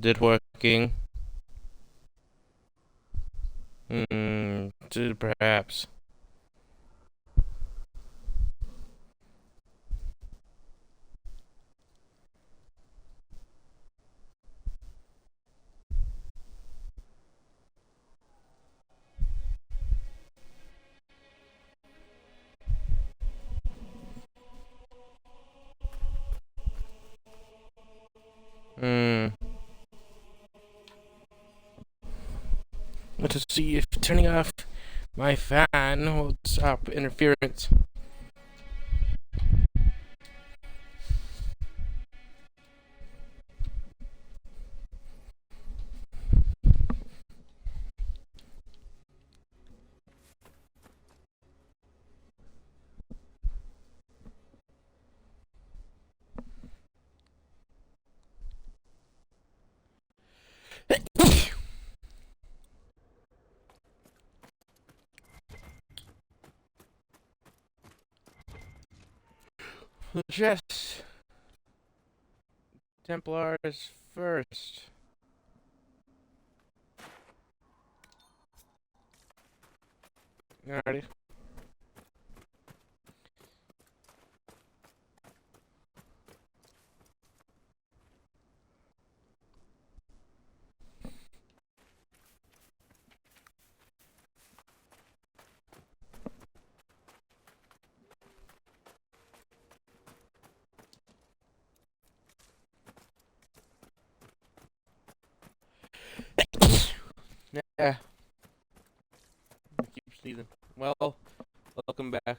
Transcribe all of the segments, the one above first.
Is it working? Perhaps. Hmm. Let's see if turning off my fan will stop interference. Chess. Templars first. Alrighty. Yeah. I keep sneezing. Well, welcome back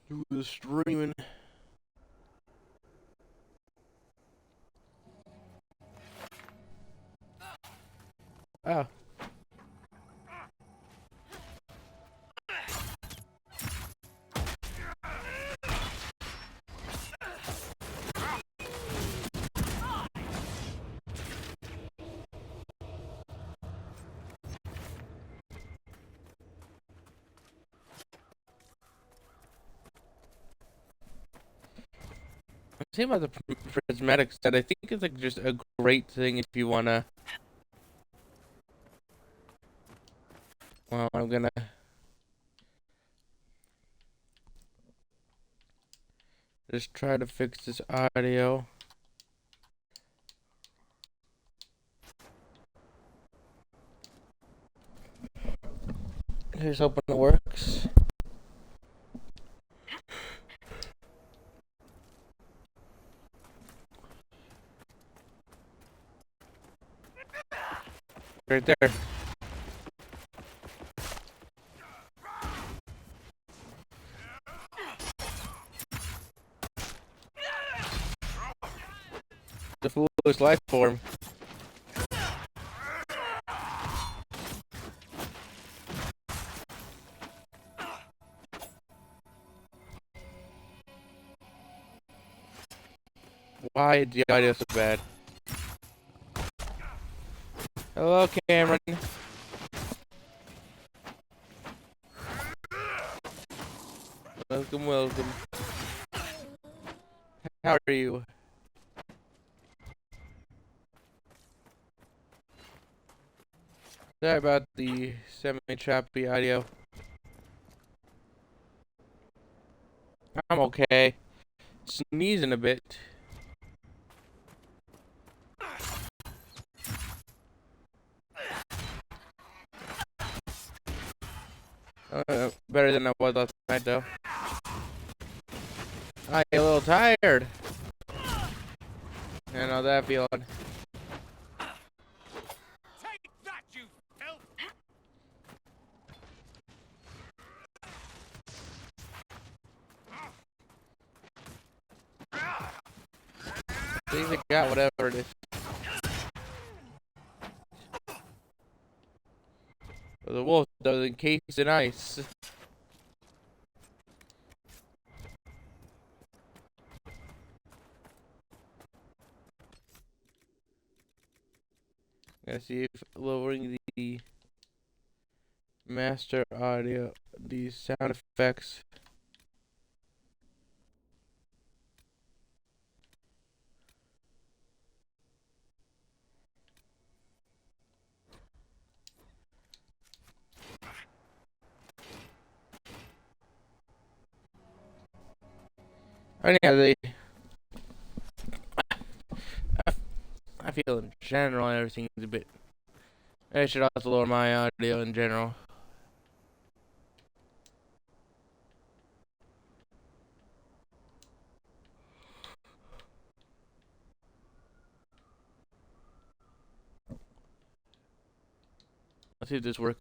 to the streaming. Oh. Same about the prismatic set. I think it's like just a great thing if you wanna. Well, I'm gonna just try to fix this audio. Here's hoping it works. Right there. The foolish life form. Why is the audio so bad? Hello, Cameron. Welcome, welcome. How are you? Sorry about the semi-choppy audio. I'm okay. Sneezing a bit. Better than I was last night, though. I get a little tired. I know that feeling. Take that, you filth! Please, I got whatever it is. The wolf does encase in ice. Gonna see if lowering the master audio, the sound effects. And yeah, I feel in general everything's a bit. I should also lower my audio in general. Let's see if this works.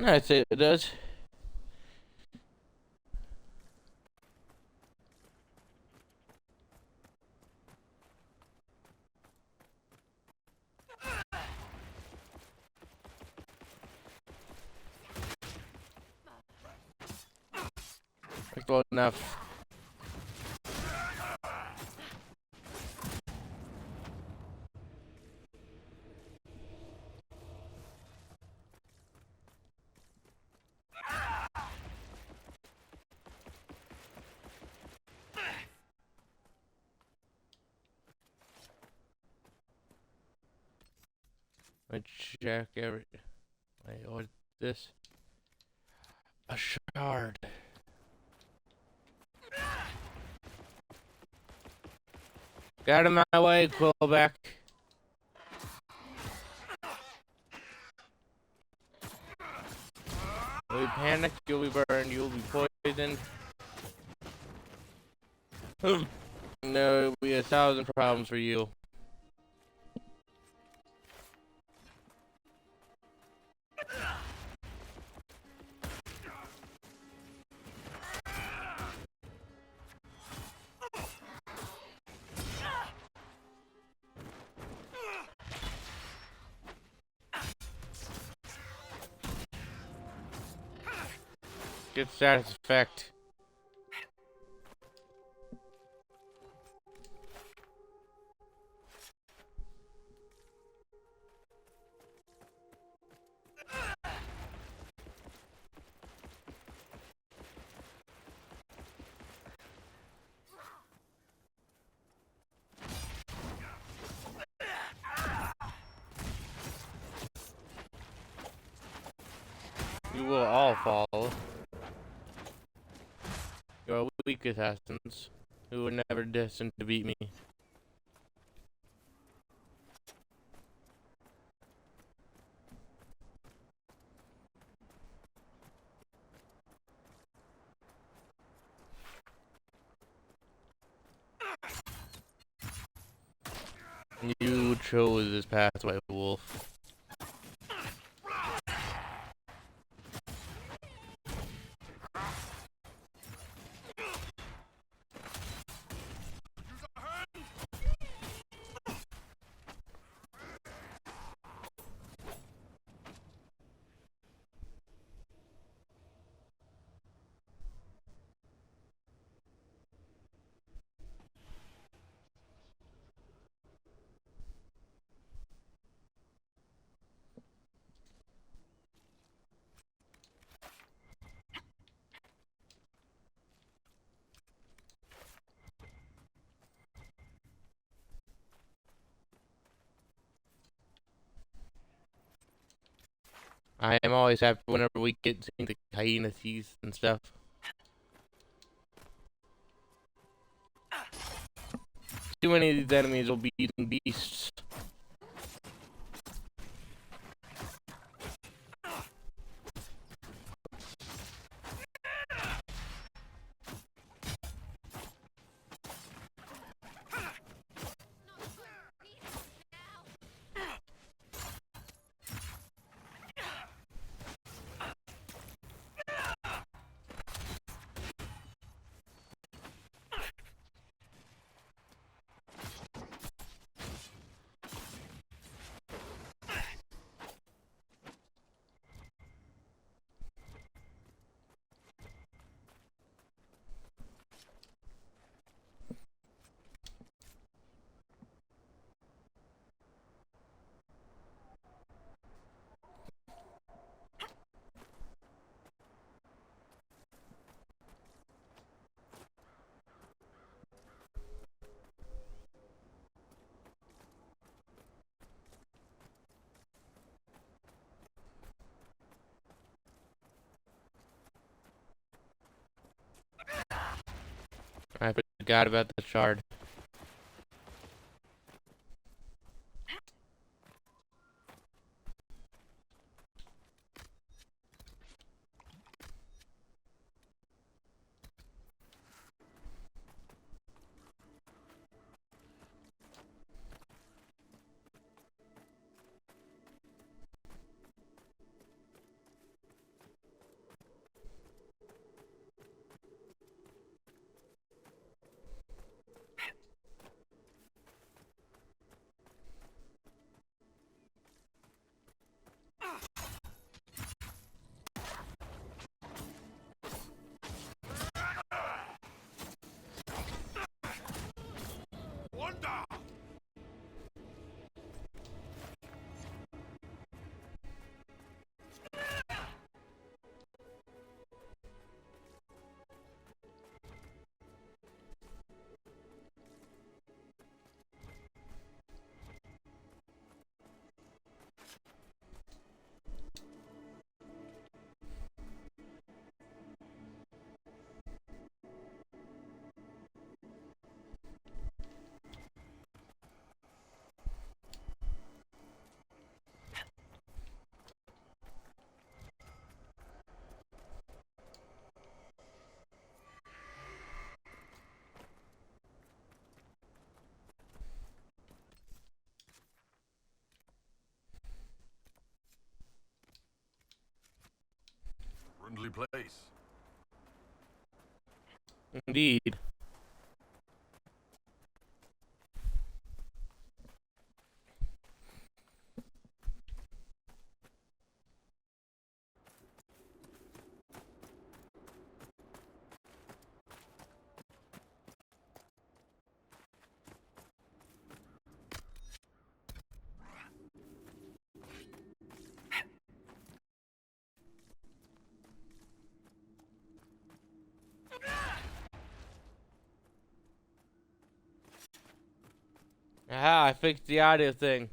I'd say it does. Like, well enough. Let's check every. Wait, what's this? A shard. Get out of my way, Quillback. You'll be panicked, you'll be burned, you'll be poisoned. No, it'll be 1,000 problems for you. Get status effect. You will all fall. You are weak assassins who were never destined to beat me. You chose this pathway, Wolf. I am always happy whenever we get into hyena teeth and stuff. Too many of these enemies will be eating beasts. forgot about the shard. Wonder! Friendly place. Indeed. Aha, I fixed the audio thing.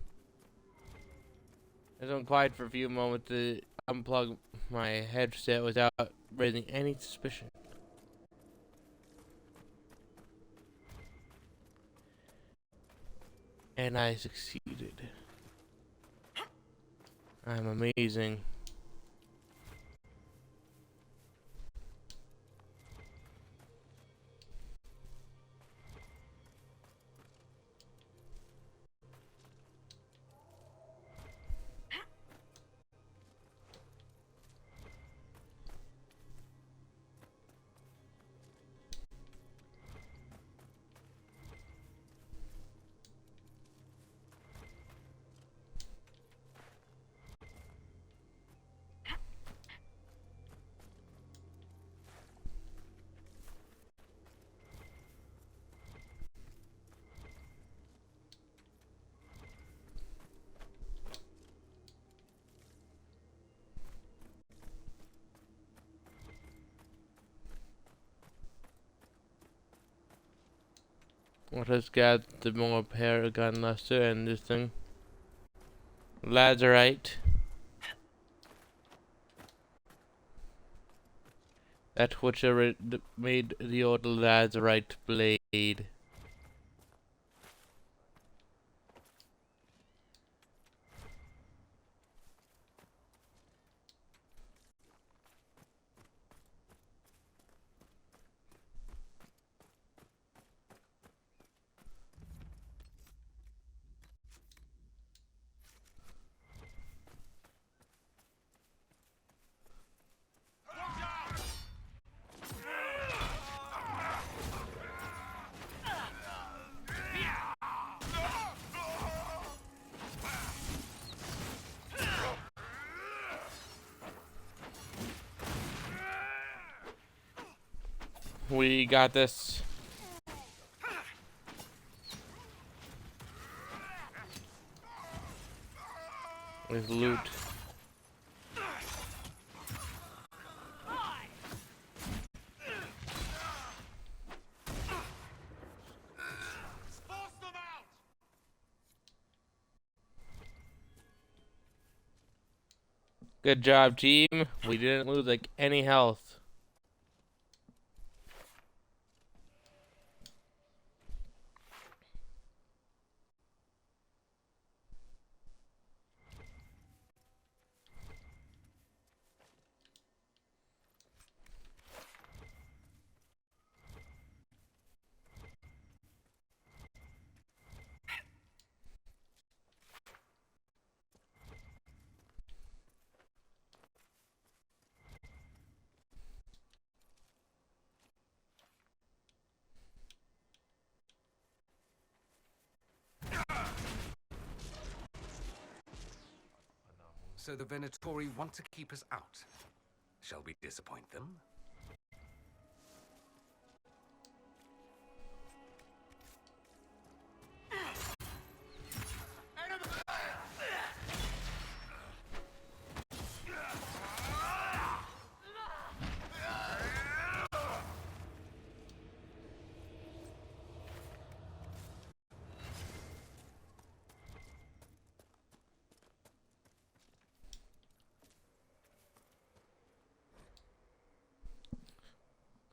It wasn't quiet for a few moments to unplug my headset without raising any suspicion. And I succeeded. I'm amazing. What has got the more paragon luster and this thing? Lazarite. That which made the old Lazarite blade. We got this. With loot. Force them out! Good job, team. We didn't lose like any health. So the Venatori want to keep us out. Shall we disappoint them?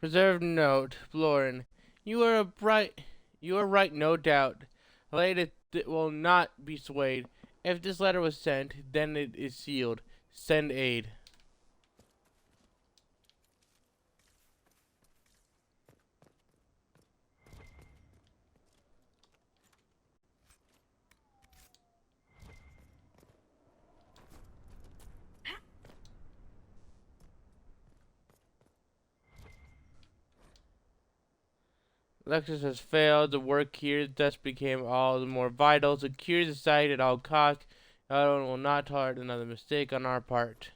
Preserved note, Florin. You are right, no doubt. A lady will not be swayed. If this letter was sent, then it is sealed. Send aid. Lexus has failed. The work here thus became all the more vital. Secure the site at all costs. Everyone will not tolerate another mistake on our part.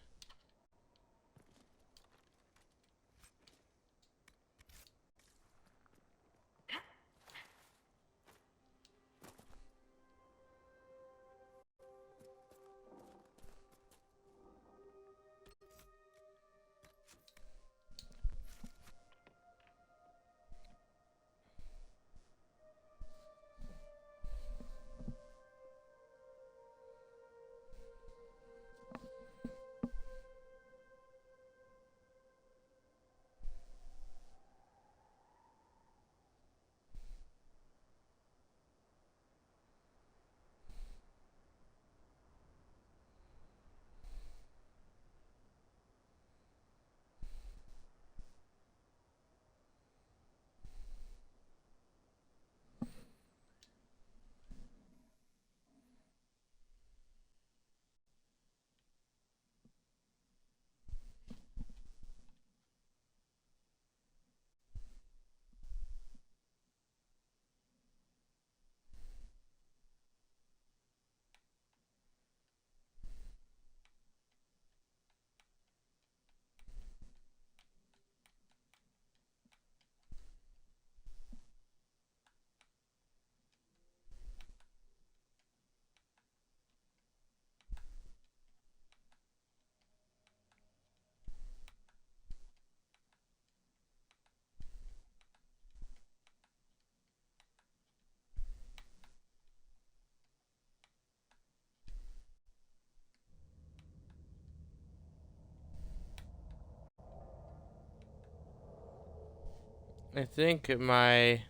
I think my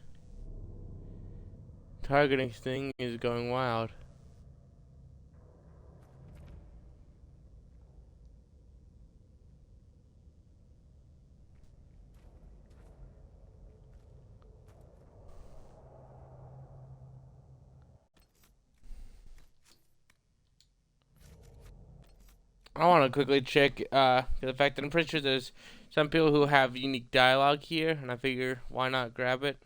targeting thing is going wild. I want to quickly check the fact that I'm pretty sure there's some people who have unique dialogue here, and I figure why not grab it.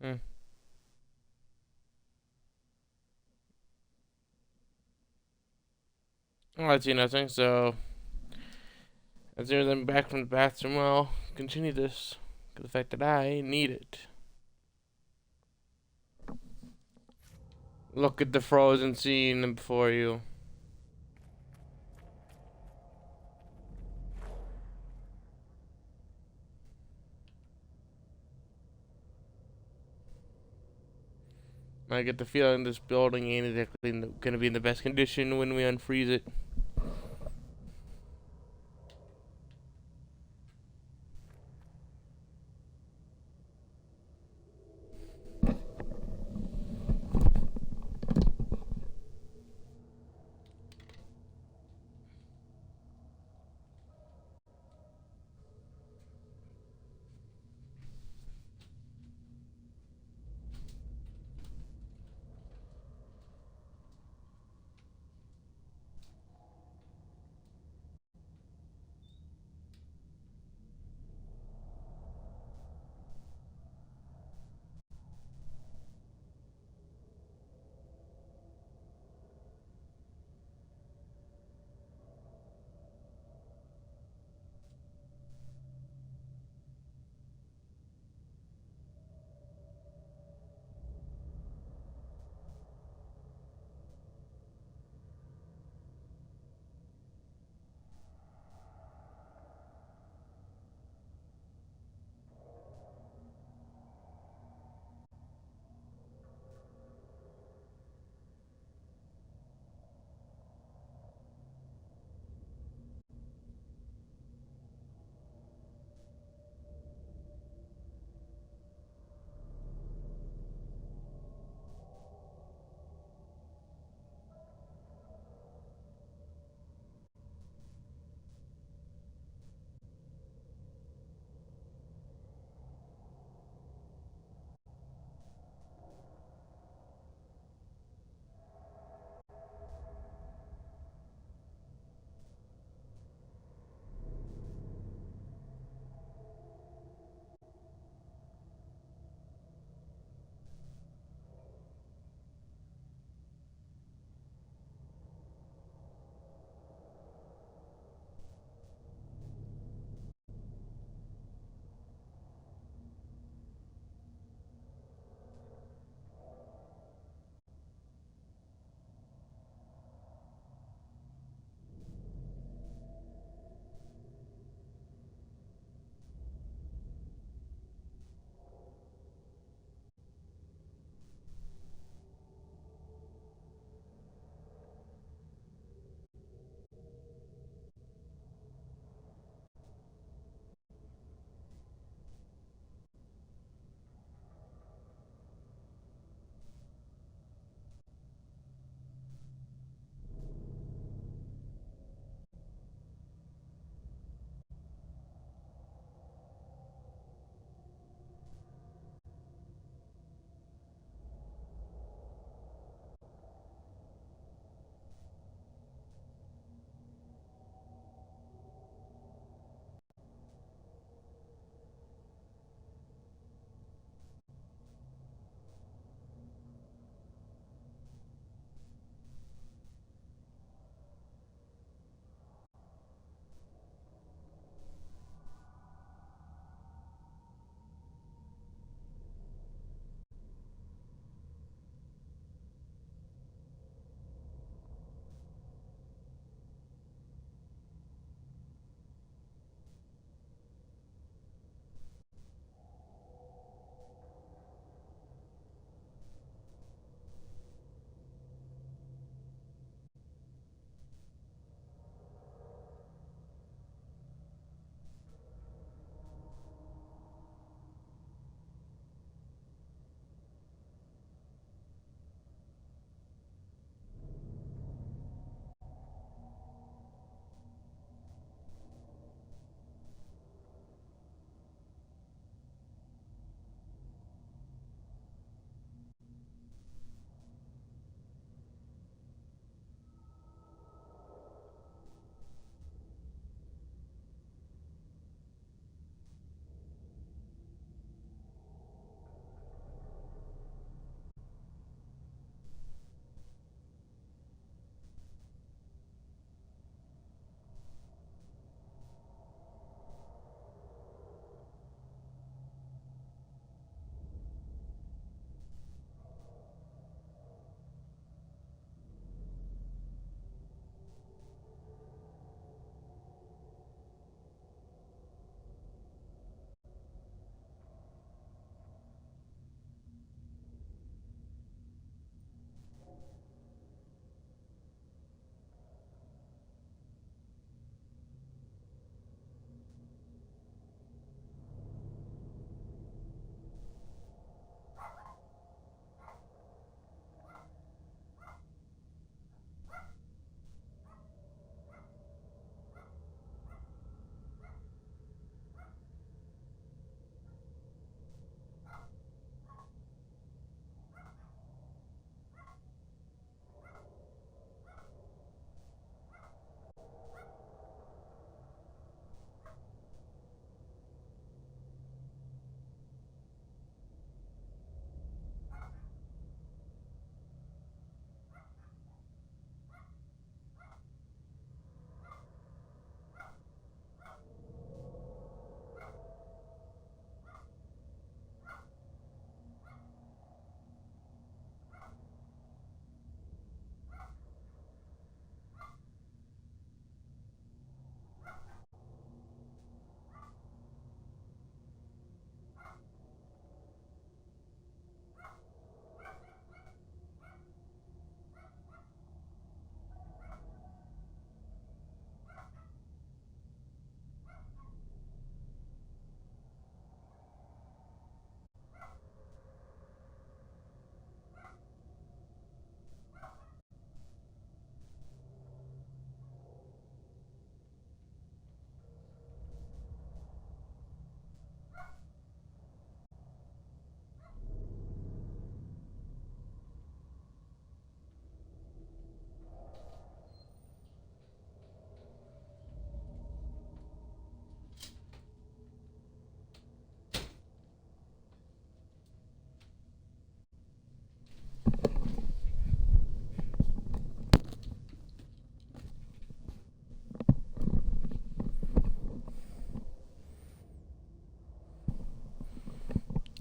Hmm. Well, I see nothing, so as soon as I'm back from the bathroom, I'll continue this. The fact that I need it. Look at the frozen scene before you. I get the feeling this building ain't exactly gonna be in the best condition when we unfreeze it.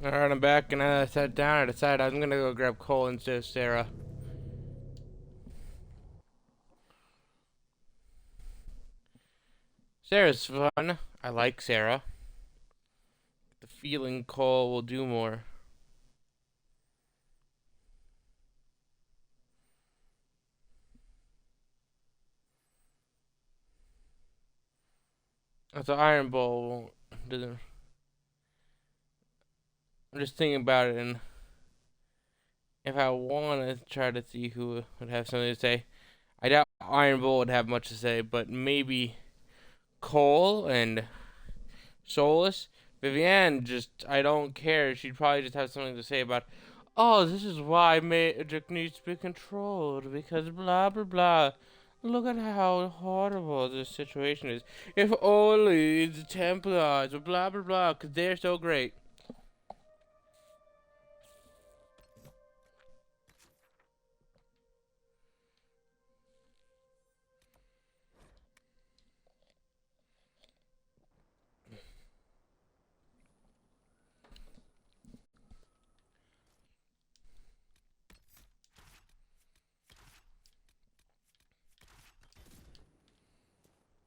Alright, I'm back, and I sat down. I decided I'm gonna go grab Cole instead of Sarah. Sarah's fun. I like Sarah. The feeling Cole will do more. That's an Iron Bowl. Doesn't. I'm just thinking about it, and if I want to try to see who would have something to say, I doubt Iron Bull would have much to say, but maybe Cole and Solus. Vivienne, just, I don't care. She'd probably just have something to say about, oh, this is why magic needs to be controlled, because blah, blah, blah. Look at how horrible this situation is. If only the Templars, blah, blah, blah, because they're so great.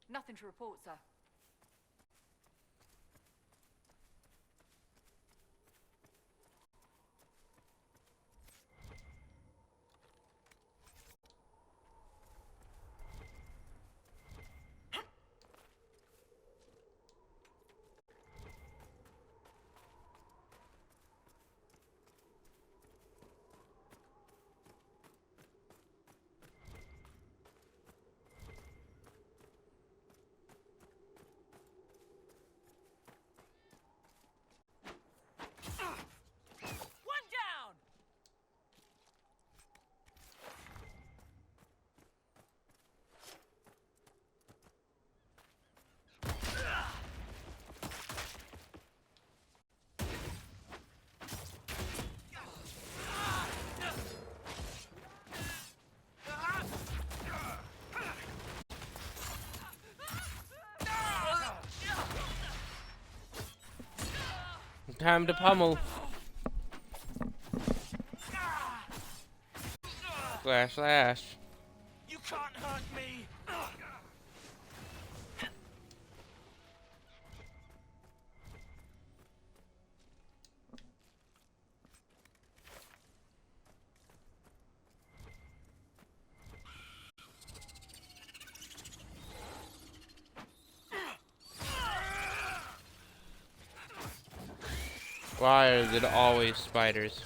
Nothing to report, sir. One down! Time to pummel. Slash, slash. You can't hurt me! Why are it always spiders?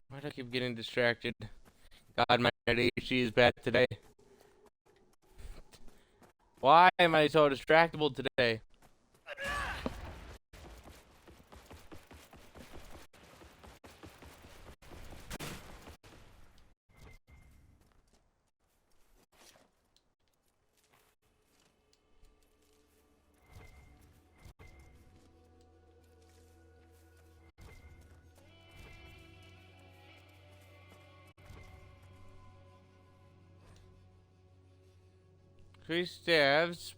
Why do I keep getting distracted? God, my ADHD is bad today. Why am I so distractible today? Three staves,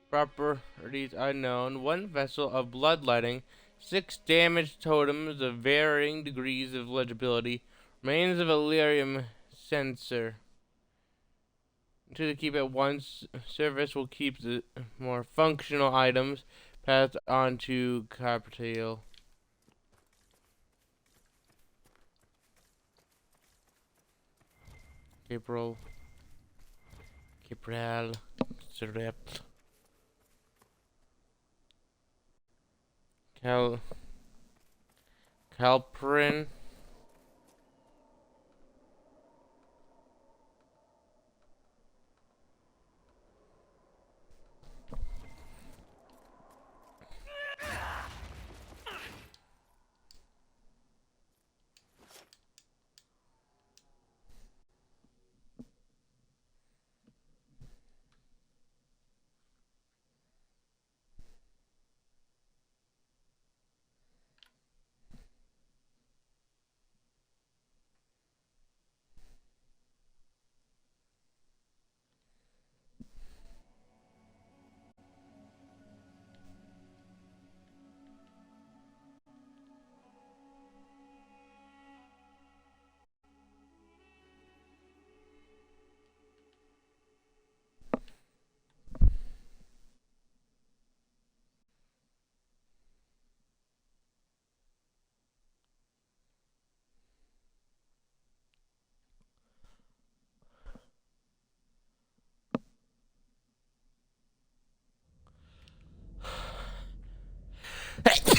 properties unknown, one vessel of bloodletting, 6 damage totems of varying degrees of legibility, remains of Illyrium sensor. To keep at once, service will keep the more functional items passed on to Capital. April. April. Serept. Calprin.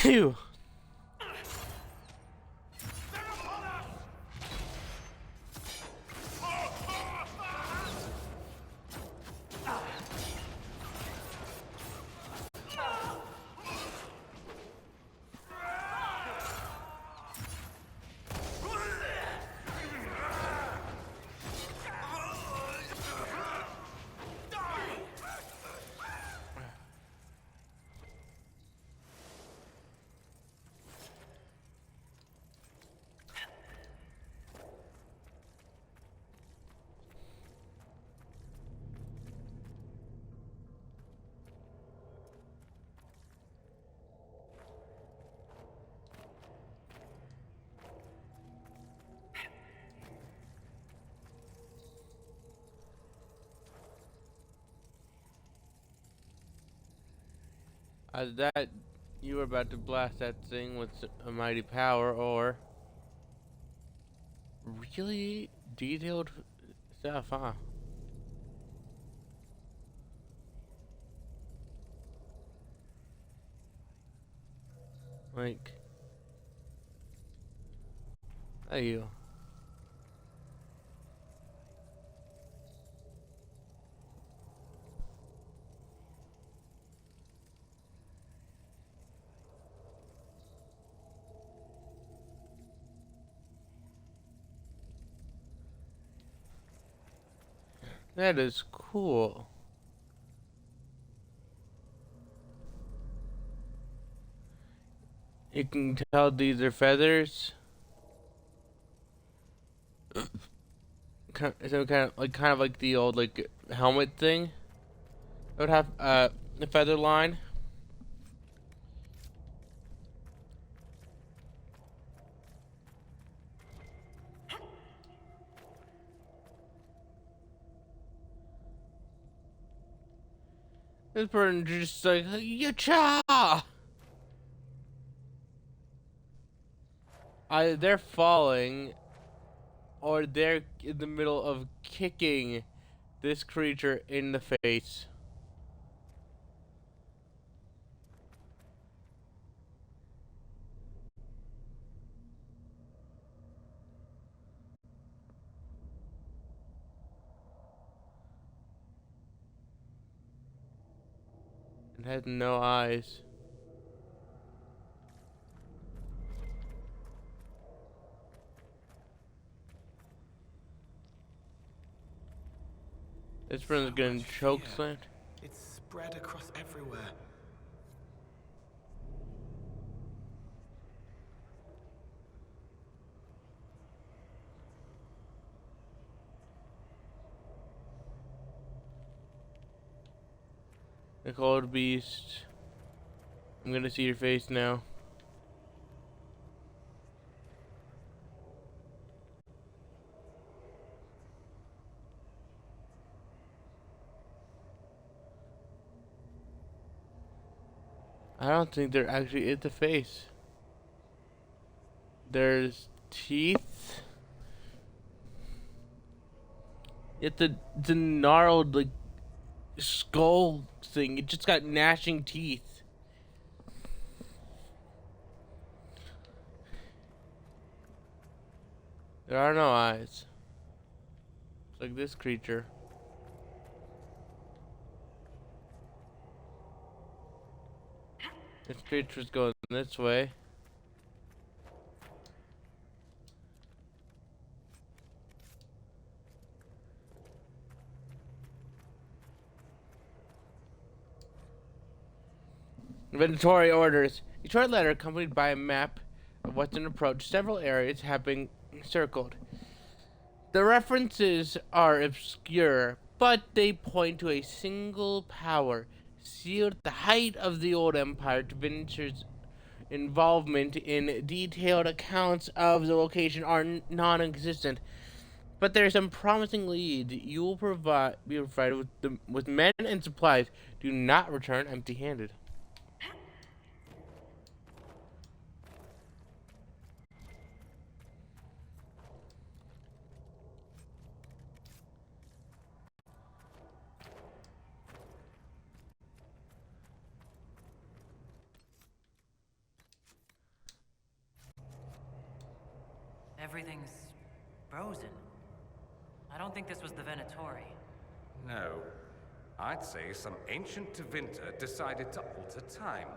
Ew. That you were about to blast that thing with a mighty power, or really detailed stuff, huh? Like, thank you. That is cool. You can tell these are feathers. So kind of like the old like helmet thing. It would have the feather line. This person just like yacha. They're falling, or they're in the middle of kicking this creature in the face. It has no eyes. This person's getting choke slammed. It's spread across everywhere. The cold beast. I'm gonna see your face now. I don't think there actually is the face. There's teeth. It's the gnarled like skull thing. It just got gnashing teeth. There are no eyes. It's like this creature. This creature's going this way. Inventory orders. A short letter accompanied by a map of western approach. Several areas have been circled. The references are obscure, but they point to a single power sealed at the height of the old empire. Adventures involvement in detailed accounts of the location are non-existent, but there is some promising lead. You will be provided with men and supplies. Do not return empty-handed. Everything's frozen. I don't think this was the Venatori. No. I'd say some ancient Tevinter decided to alter time.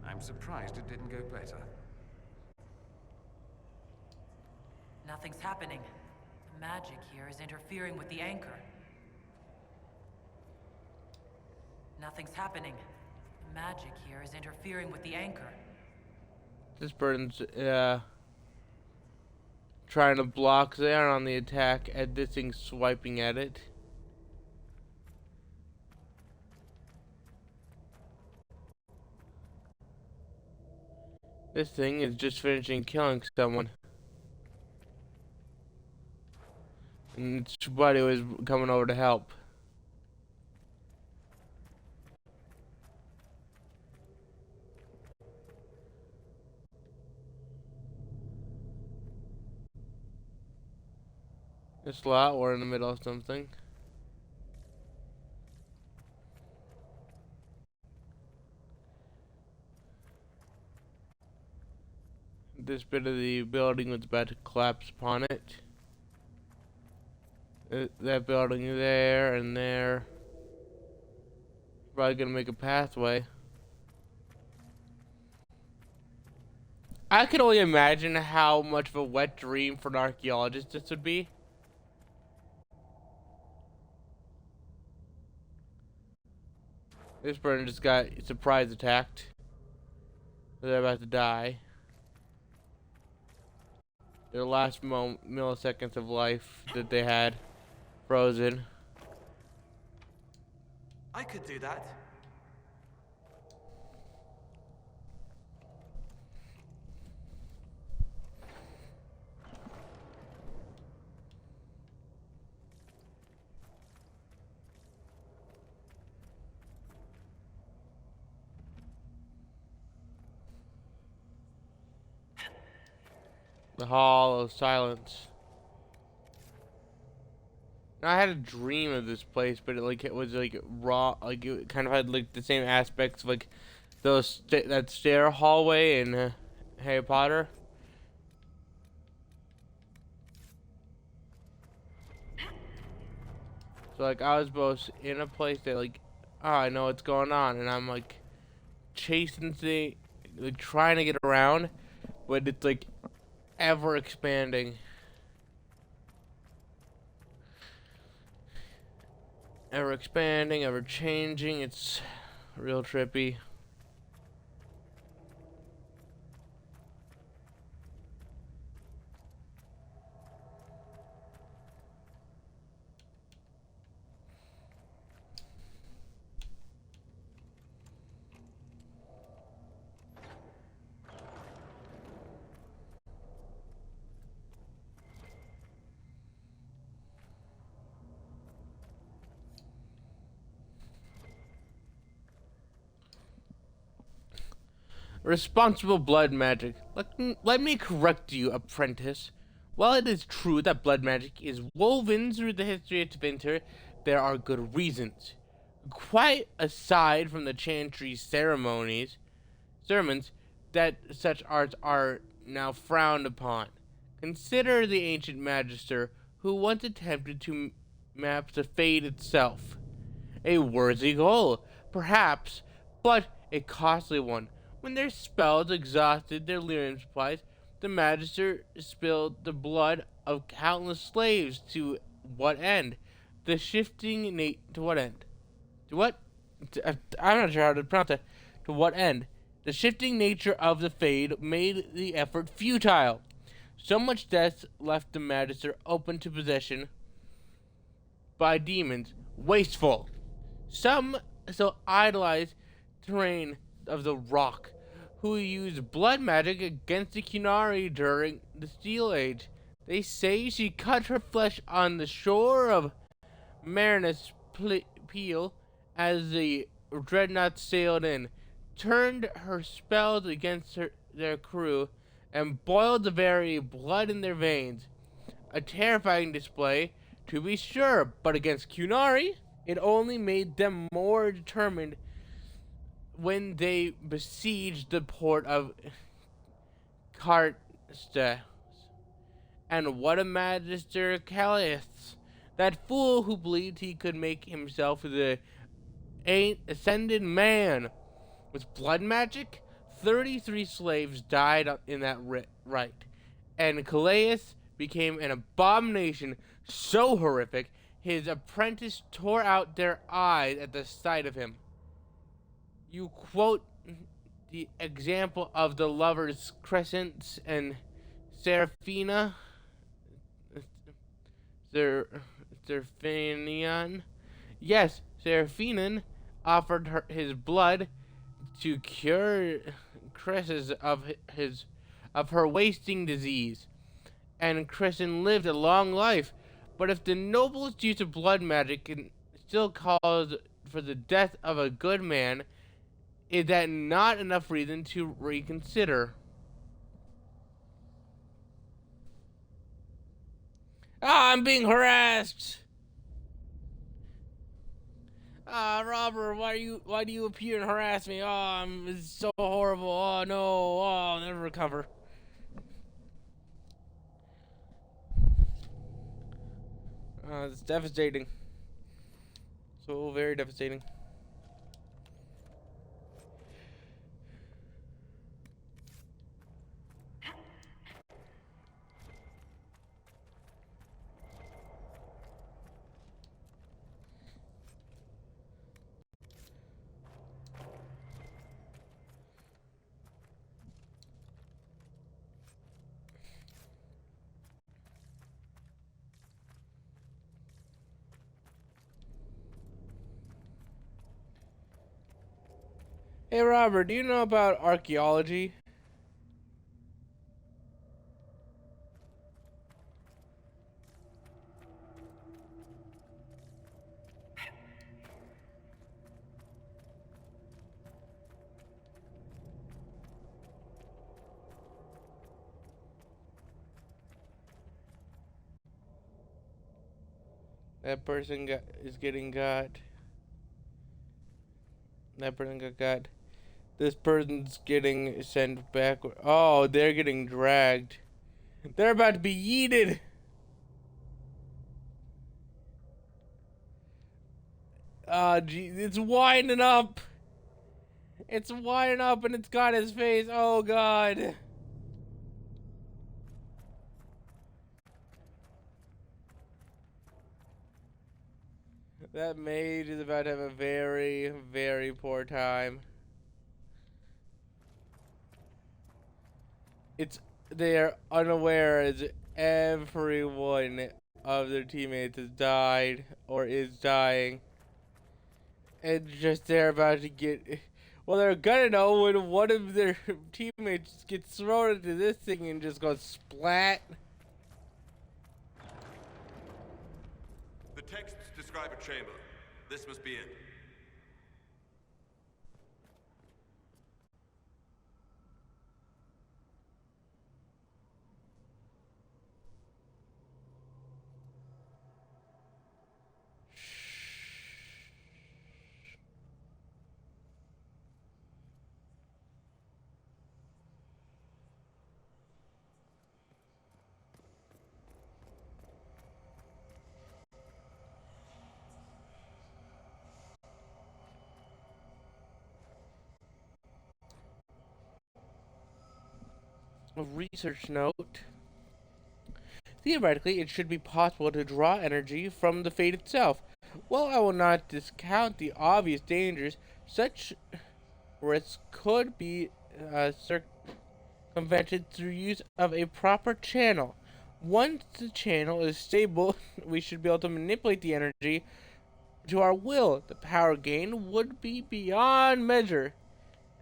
I'm surprised it didn't go better. Nothing's happening. The magic here is interfering with the anchor. Nothing's happening. The magic here is interfering with the anchor. This bird's trying to block Zayn on the attack, and this thing's swiping at it. This thing is just finishing killing someone. And its buddy was coming over to help. This lot, we're in the middle of something. This bit of the building was about to collapse upon it. That building there and there. Probably gonna make a pathway. I can only imagine how much of a wet dream for an archaeologist this would be. This person just got surprise attacked. They're about to die. Their last milliseconds of life that they had frozen. I could do that. The Hall of Silence. Now, I had a dream of this place, but it was like raw, like it kind of had like the same aspects of like those that stair hallway in Harry Potter. So like I was both in a place that like, oh, I know what's going on, and I'm like chasing things, like trying to get around, but it's like ever expanding. Ever expanding, ever changing. It's real trippy. Responsible blood magic. Let me correct you, apprentice. While it is true that blood magic is woven through the history of Tevinter, there are good reasons. Quite aside from the chantry sermons, that such arts are now frowned upon. Consider the ancient magister who once attempted to map the fate itself. A worthy goal, perhaps, but a costly one. When their spells exhausted their lyrium supplies, the magister spilled the blood of countless slaves. To what end? The shifting to what end? To what? I'm not sure how to pronounce that. To what end? The shifting nature of the fade made the effort futile. So much death left the magister open to possession by demons. Wasteful. Some so idolize terrain of the rock, who used blood magic against the Kunari during the Steel Age. They say she cut her flesh on the shore of Marinus Peel as the dreadnought sailed in, turned her spells against their crew, and boiled the very blood in their veins. A terrifying display, to be sure, but against Kunari, it only made them more determined when they besieged the port of Karsta. And what a Magister Callias, that fool who believed he could make himself the ascended man. With blood magic, 33 slaves died in that rite, and Calais became an abomination so horrific his apprentice tore out their eyes at the sight of him. You quote the example of the lovers Crescent and Seraphina, Seraphinian. Yes, Seraphinin offered his blood to cure Cresses of her wasting disease, and Crescent lived a long life. But if the noblest use of blood magic can still cause for the death of a good man, is that not enough reason to reconsider? Ah, I'm being harassed. Ah, Robert, why do you appear and harass me? Oh, it's so horrible. Oh no. Oh, I'll never recover. It's devastating. So very devastating. Hey Robert, do you know about archaeology? That person is getting got. That person got. This person's getting sent back. Oh, they're getting dragged. They're about to be yeeted. Ah, gee, it's winding up. It's winding up and it's got his face. Oh god. That mage is about to have a very, very poor time. They are unaware as everyone of their teammates has died or is dying. And just they're about to get, well, they're gonna know when one of their teammates gets thrown into this thing and just goes splat. The texts describe a chamber. This must be it. A research note. Theoretically, it should be possible to draw energy from the fate itself. While I will not discount the obvious dangers, such risks could be circumvented through use of a proper channel. Once the channel is stable, we should be able to manipulate the energy to our will. The power gain would be beyond measure.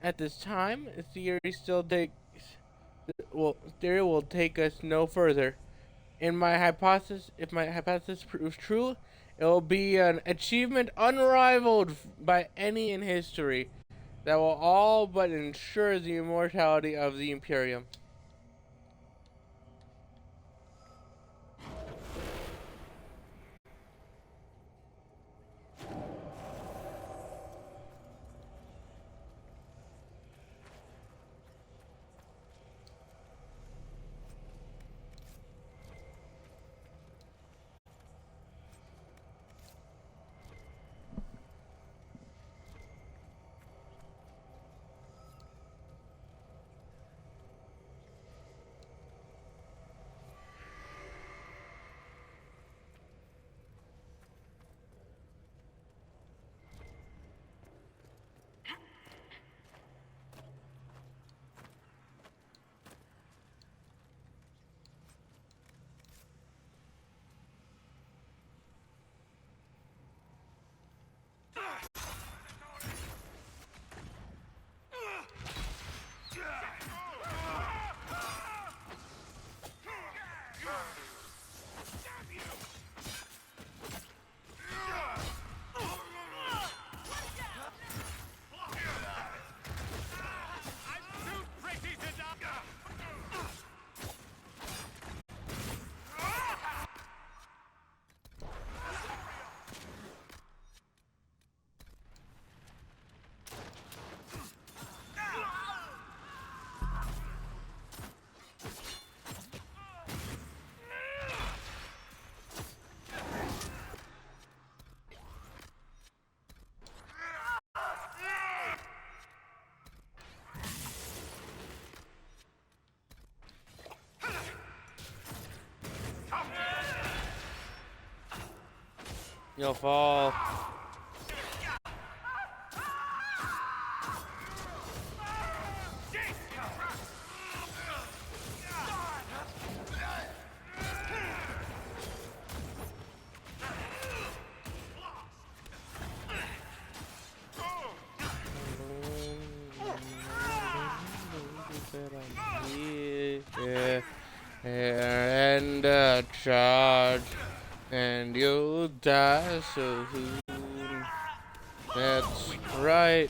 At this time, theory will take us no further. If my hypothesis proves true, it will be an achievement unrivaled by any in history that will all but ensure the immortality of the Imperium. You'll fall. Yeah, and charge, and you'll die so soon. That's right.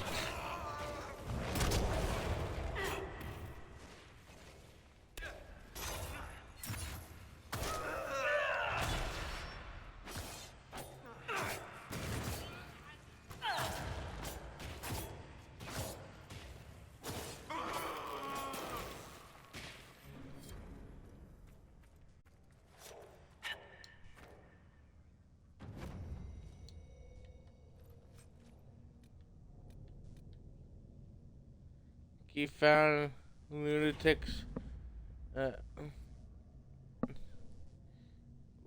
He found lunatics. Uh,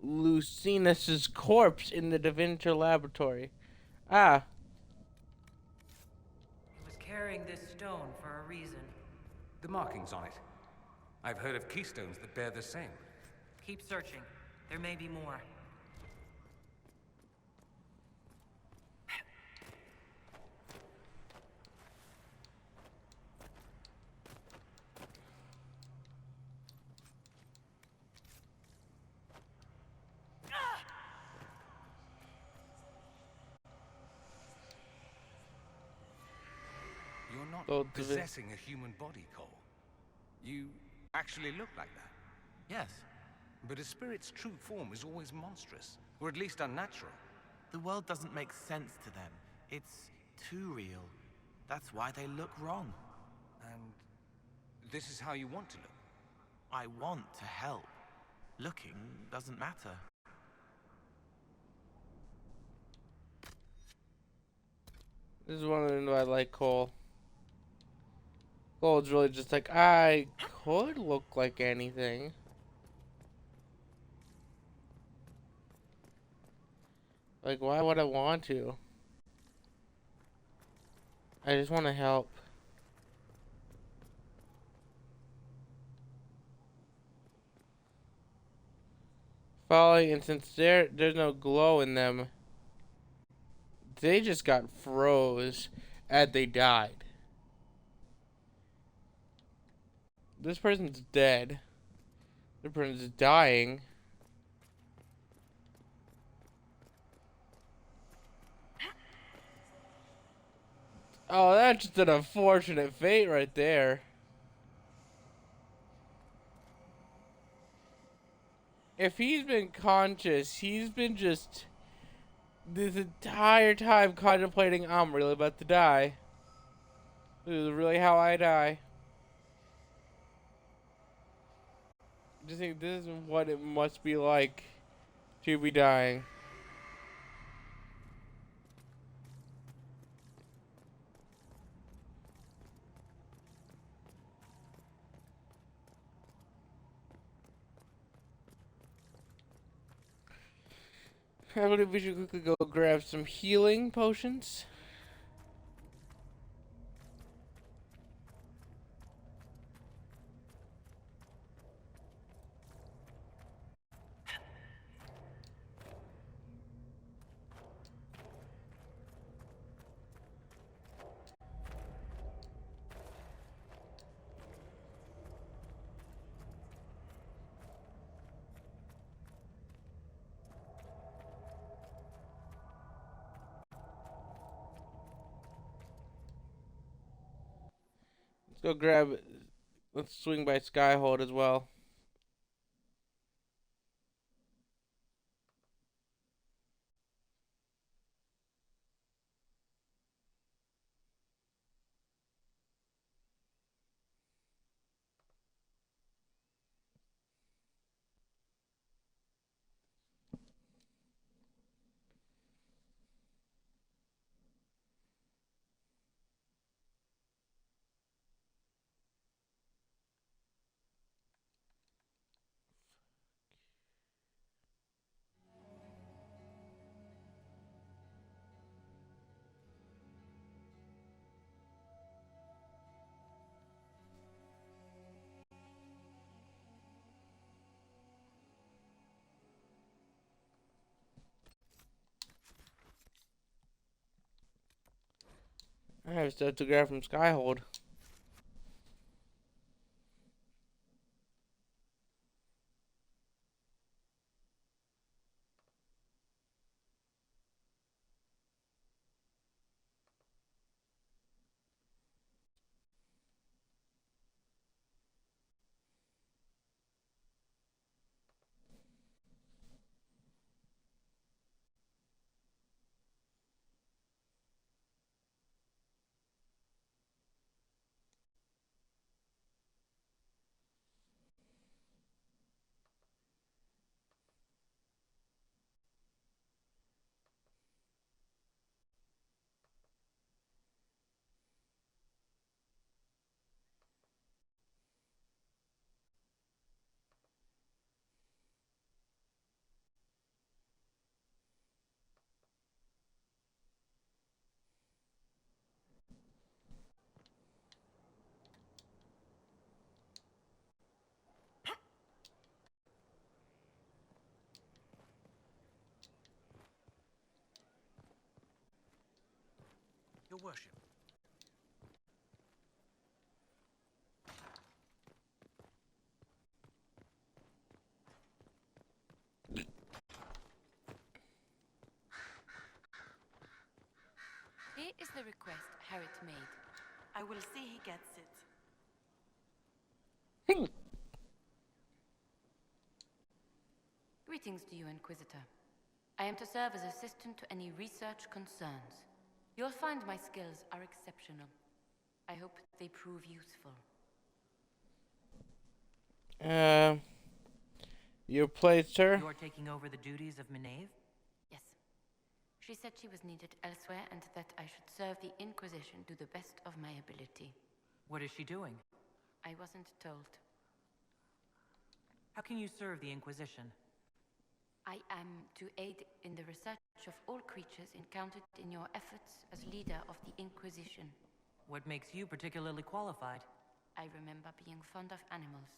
Lucinus's corpse in the Da Vinci laboratory. Ah, He was carrying this stone for a reason. The markings on it. I've heard of keystones that bear the same. Keep searching. There may be more. You're not Oh, the- possessing a human body, Cole. You actually look like that. Yes, But a spirit's true form is always monstrous, or at least unnatural. the world doesn't make sense to them. It's too real. That's why they look wrong. And this is how you want to look. I want to help. Looking doesn't matter. this is one of the reasons why I like Cole. Cole's really just like, I could look like anything. Like, why would I want to? I just want to help. Following, and since there's no glow in them, they just got froze and they died. This person's dead. This person's dying. Oh, that's just an unfortunate fate right there. If he's been conscious, he's been just this entire time contemplating, I'm really about to die. This is really how I die. Just think this is what it must be like to be dying. I believe we should quickly go grab some healing potions. Let's go grab. Let's swing by Skyhold as well. I have stuff to grab from Skyhold. Your worship. Here is the request Harriet made. I will see he gets it. Greetings to you, Inquisitor. I am to serve as assistant to any research concerns. You'll find my skills are exceptional. I hope they prove useful. Your plate, sir? You are taking over the duties of Minave? Yes. She said she was needed elsewhere and that I should serve the Inquisition to the best of my ability. What is she doing? I wasn't told. How can you serve the Inquisition? I am to aid in the research of all creatures encountered in your efforts as leader of the Inquisition. What makes you particularly qualified? I remember being fond of animals.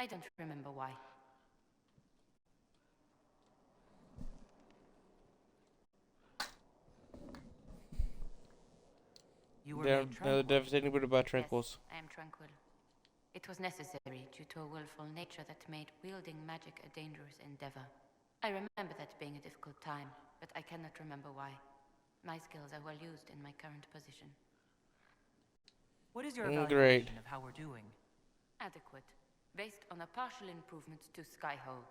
I don't remember why. You were They're made tranquil. devastating but about tranquils. Yes, I am tranquil. It was necessary due to a willful nature that made wielding magic a dangerous endeavor. I remember that being a difficult time, but I cannot remember why. My skills are well used in my current position. What is your Great. evaluation of how we're doing? Adequate, based on a partial improvement to Skyhold.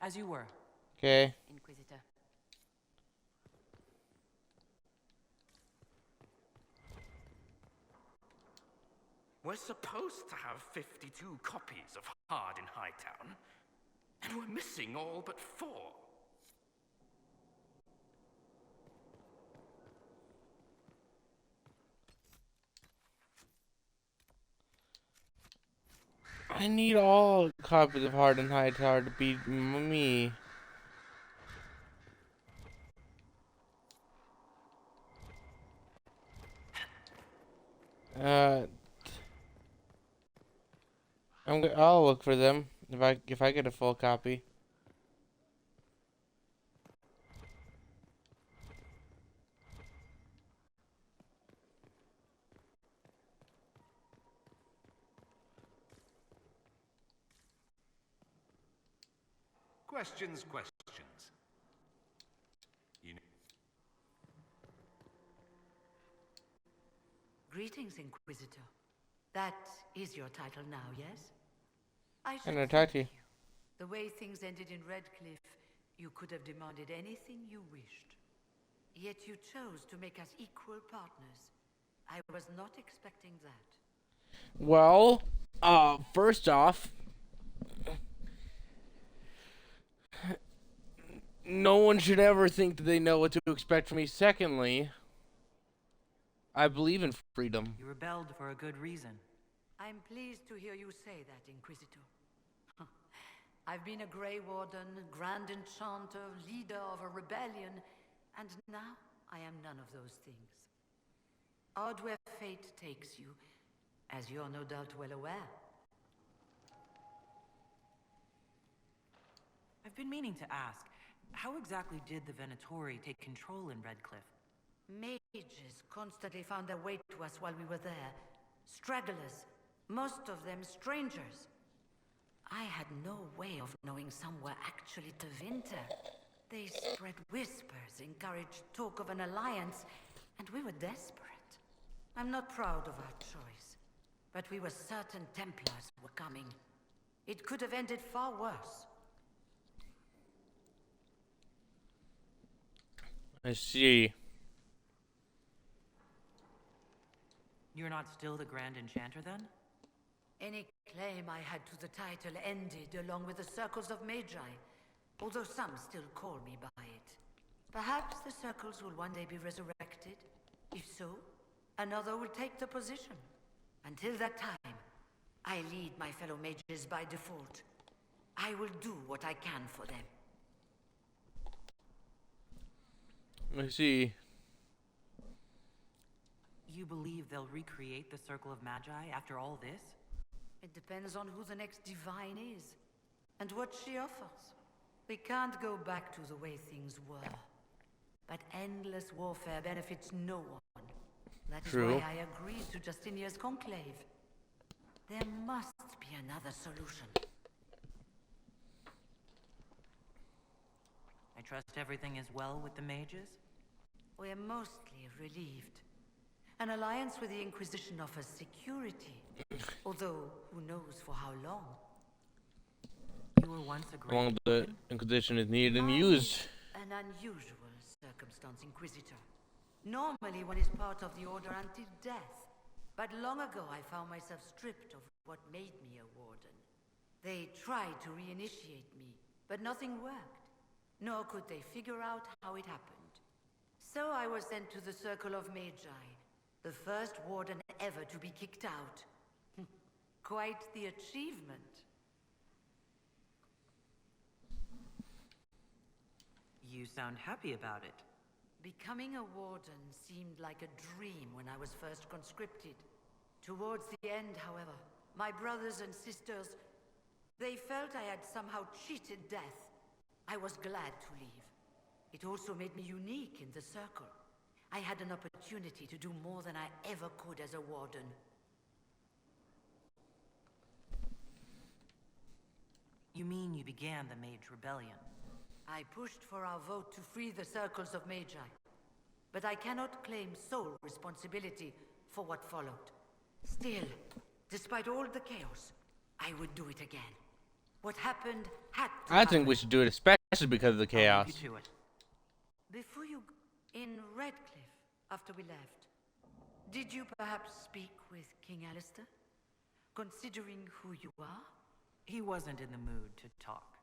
As you were. Okay. Inquisitor. We're supposed to have 52 copies of Hard in Hightown, and we're missing all but 4. I need all copies of Hard and High Tower to beat me. I'll look for them if I get a full copy. Questions. Greetings, Inquisitor. That is your title now, yes? I should And I talk to you. thank The way things ended in Redcliffe, you could have demanded anything you wished. Yet you chose to make us equal partners. I was not expecting that. Well, first off, no one should ever think that they know what to expect from me. Secondly, I believe in freedom. You rebelled for a good reason. I'm pleased to hear you say that, Inquisitor. I've been a Grey Warden, Grand Enchanter, leader of a rebellion, and now I am none of those things. Odd where fate takes you, as you're no doubt well aware. I've been meaning to ask, how exactly did the Venatori take control in Redcliffe? Mages constantly found their way to us while we were there. Stragglers, most of them strangers. I had no way of knowing some were actually Tevinter. They spread whispers, encouraged talk of an alliance, and we were desperate. I'm not proud of our choice, but we were certain Templars were coming. It could have ended far worse. I see. You're not still the Grand Enchanter, then? Any claim I had to the title ended along with the Circles of Magi, although some still call me by it. Perhaps the Circles will one day be resurrected. If so, another will take the position. Until that time, I lead my fellow mages by default. I will do what I can for them. I see. You believe they'll recreate the Circle of Magi after all this? It depends on who the next divine is, and what she offers. We can't go back to the way things were. But endless warfare benefits no one. That is True. why I agreed to Justinia's conclave. There must be another solution. I trust everything is well with the mages? We're mostly relieved. An alliance with the Inquisition offers security. Although, who knows for how long? You were once a How great long the beacon? Inquisition is needed and I used. am an unusual circumstance Inquisitor. Normally one is part of the Order until death. But long ago I found myself stripped of what made me a warden. They tried to reinitiate me, but nothing worked. Nor could they figure out how it happened. So I was sent to the Circle of Magi, the first warden ever to be kicked out. Quite the achievement. You sound happy about it. Becoming a warden seemed like a dream when I was first conscripted. Towards the end, however, my brothers and sisters, they felt I had somehow cheated death. I was glad to leave. It also made me unique in the Circle. I had an opportunity to do more than I ever could as a warden. You mean you began the Mage Rebellion? I pushed for our vote to free the Circles of Magi. But I cannot claim sole responsibility for what followed. Still, despite all the chaos, I would do it again. What happened had to I think we happen. should do it especially because of the I'll leave chaos. you to it. Before you... In Redcliffe, after we left, did you perhaps speak with King Alistair? Considering who you are? He wasn't in the mood to talk.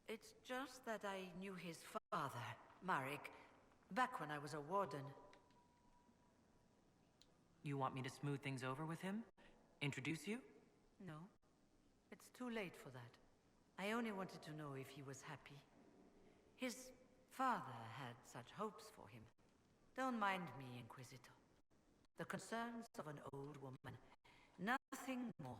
It's just that I knew his father, Marek, back when I was a warden. You want me to smooth things over with him? Introduce you? No, it's too late for that. I only wanted to know if he was happy. His father had such hopes for him. Don't mind me, Inquisitor. The concerns of an old woman. Nothing more.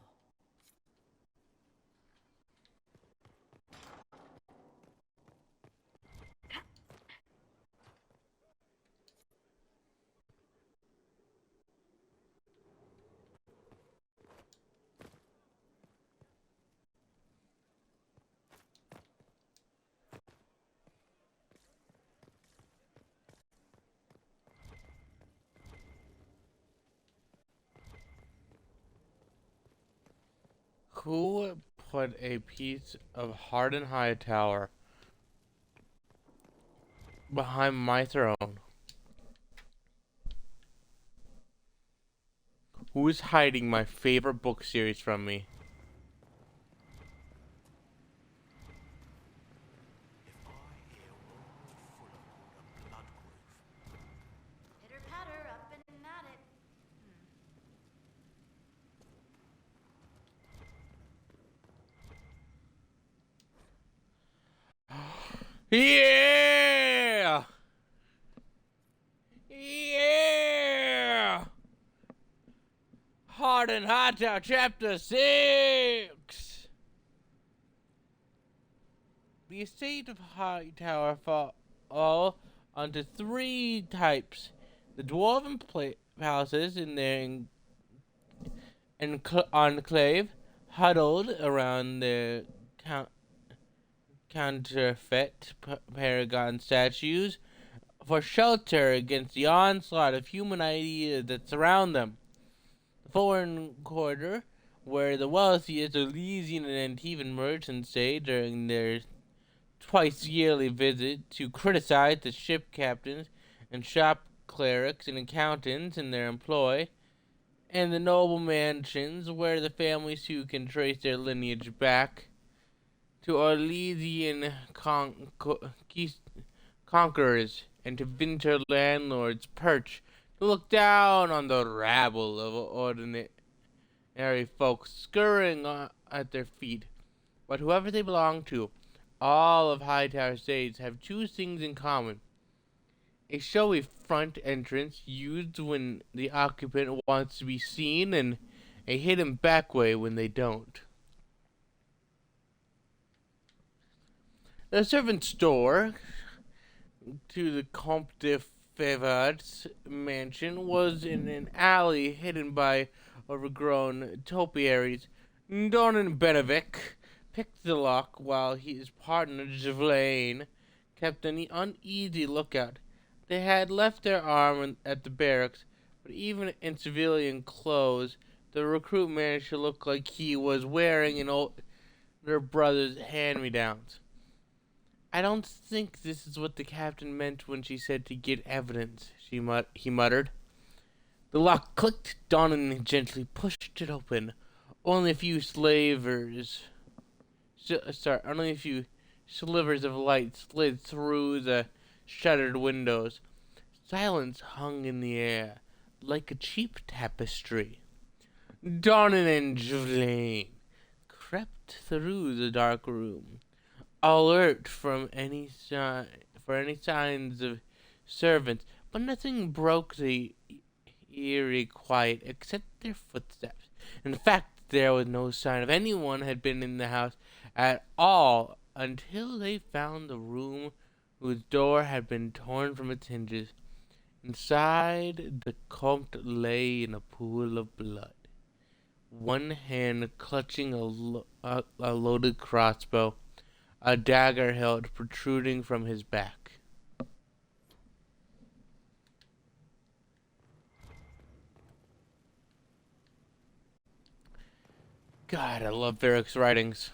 Who put a piece of hardened high tower behind my throne? Who is hiding my favorite book series from me? Pitter patter, up and at it. Yeah! Yeah! Hardened Hightower Chapter 6! The estate of Hightower fall onto three types: The dwarven palaces in their enclave huddled around their counterfeit paragon statues for shelter against the onslaught of human ideas that surround them. The foreign quarter, where the wealthiest Elysian and Antivan merchants stay during their twice yearly visit to criticize the ship captains and shop clerics and accountants in their employ, and the noble mansions where the families who can trace their lineage back to Orlesian conquerors and to winter landlords perch to look down on the rabble of ordinary folks scurrying at their feet. But whoever they belong to, all of Hightower's days have two things in common: a showy front entrance used when the occupant wants to be seen, and a hidden back way when they don't. The servant's door to the Comte de Favard's mansion was in an alley hidden by overgrown topiaries. Don Benevic picked the lock while his partner Javelaine kept an uneasy lookout. They had left their arm at the barracks, but even in civilian clothes, the recruit managed to look like he was wearing an older brother's hand-me-downs. "I don't think this is what the captain meant when she said to get evidence," he muttered. The lock clicked. Donan gently pushed it open. Only a few slivers of light slid through the shuttered windows. Silence hung in the air, like a cheap tapestry. Donan and Javelaine crept through the dark room, alert for any signs of servants, but nothing broke the eerie quiet except their footsteps. In fact, there was no sign of anyone had been in the house at all until they found the room whose door had been torn from its hinges. Inside, the Comte lay in a pool of blood, one hand clutching a loaded crossbow, a dagger hilt protruding from his back. God, I love Varric's writings.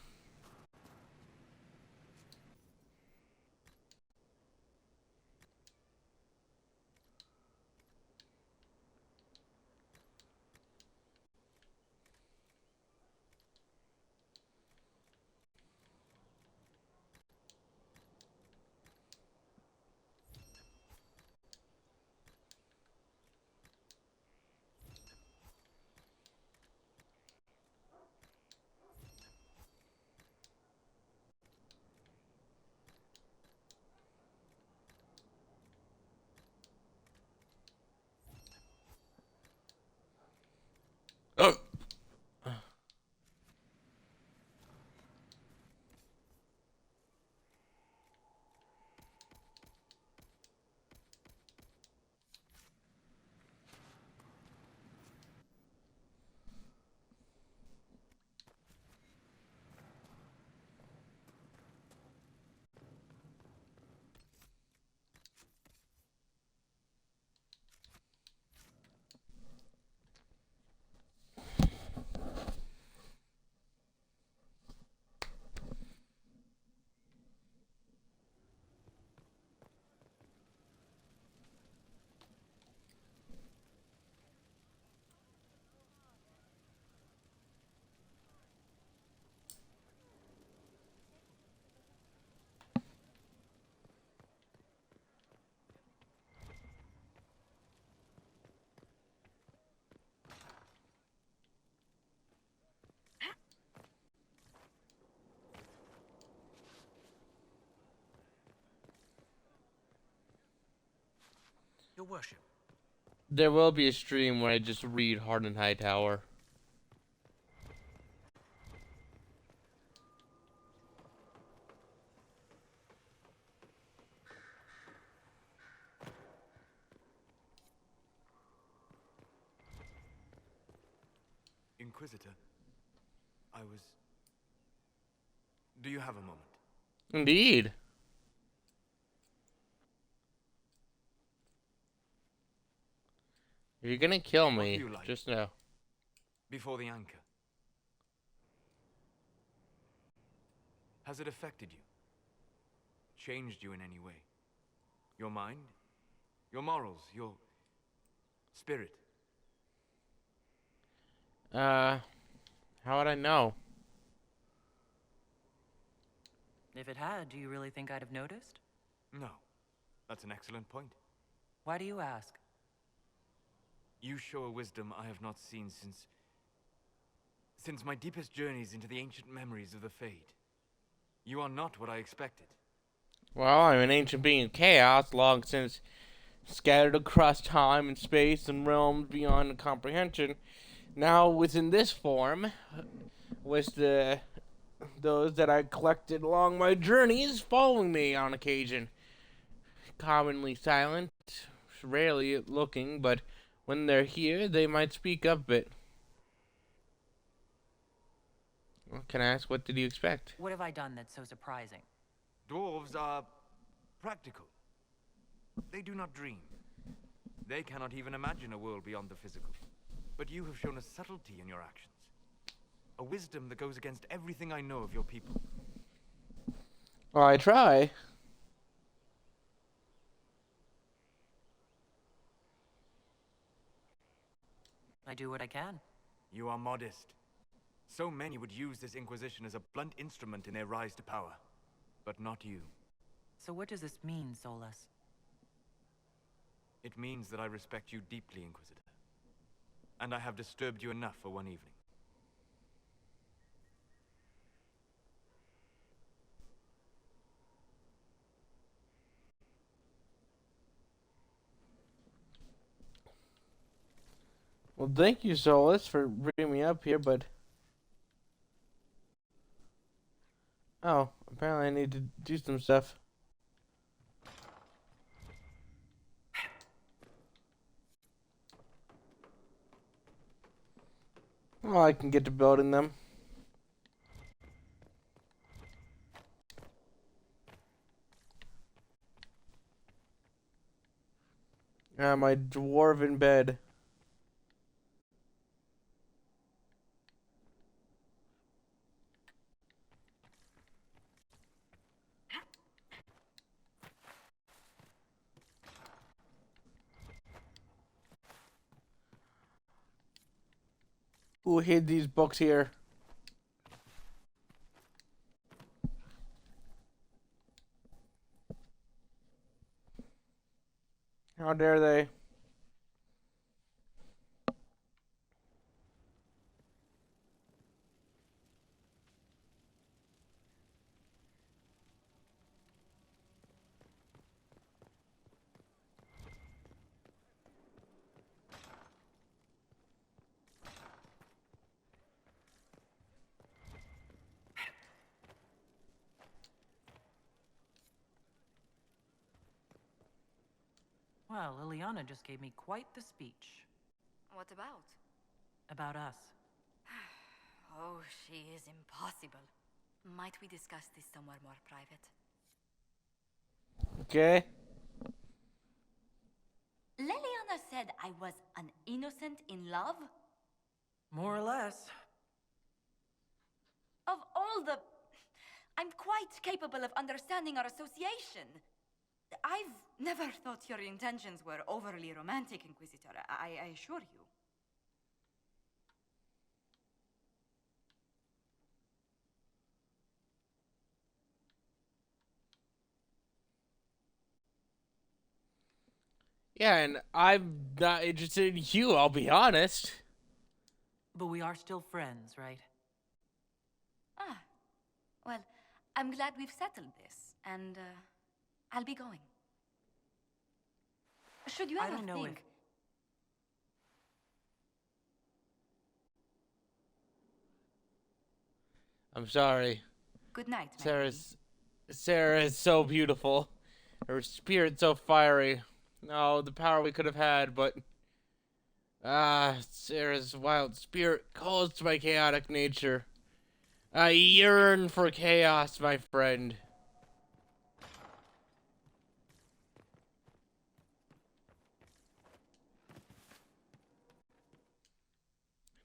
Oh. Your worship. There will be a stream where I just read Hard and Hightower. Inquisitor, I was... Do you have a moment? Indeed. If you're gonna kill What me, do you like? just know. Before the anchor. Has it affected you? Changed you in any way? Your mind? Your morals? Your spirit? How would I know? If it had, do you really think I'd have noticed? No. That's an excellent point. Why do you ask? You show a wisdom I have not seen since my deepest journeys into the ancient memories of the Fade. You are not what I expected. Well, I'm an ancient being of chaos, long since scattered across time and space and realms beyond comprehension. Now, within this form, with those that I collected along my journeys following me on occasion. Commonly silent, rarely looking, but when they're here, they might speak up a bit. Well, can I ask, what did you expect? What have I done that's so surprising? Dwarves are practical. They do not dream. They cannot even imagine a world beyond the physical. But you have shown a subtlety in your actions. A wisdom that goes against everything I know of your people. Well, I try. I do what I can. You are modest. So many would use this Inquisition as a blunt instrument in their rise to power. But not you. So what does this mean, Solus? It means that I respect you deeply, Inquisitor. And I have disturbed you enough for one evening. Well, thank you, Solus, for bringing me up here, but... Oh, apparently I need to do some stuff. Well, I can get to building them. My dwarven bed. Who hid these books here? How dare they? Well, Liliana just gave me quite the speech. What about? About us. Oh, she is impossible. Might we discuss this somewhere more private? Okay. Leliana said I was an innocent in love? More or less. Of all the... I'm quite capable of understanding our association. I've never thought your intentions were overly romantic, Inquisitor. I assure you. Yeah, and I'm not interested in you, I'll be honest. But we are still friends, right? Ah, well, I'm glad we've settled this, and I'll be going. Should you ever I don't know think... I'm sorry. Good night, my lady. Sarah is so beautiful. Her spirit's so fiery. Oh, the power we could have had, but... Ah, Sarah's wild spirit calls to my chaotic nature. I yearn for chaos, my friend.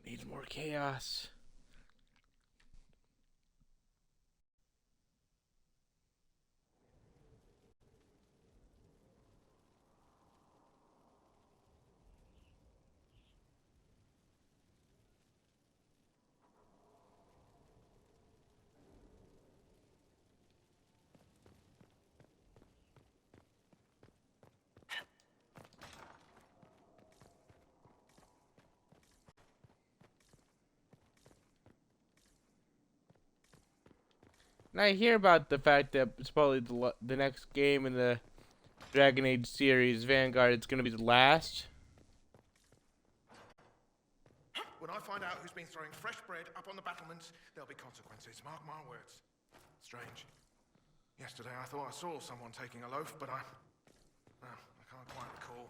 Need more chaos. And I hear about the fact that it's probably the next game in the Dragon Age series, Vanguard, it's gonna be the last. When I find out who's been throwing fresh bread up on the battlements, there'll be consequences. Mark my words. Strange. Yesterday I thought I saw someone taking a loaf, but I can't quite recall.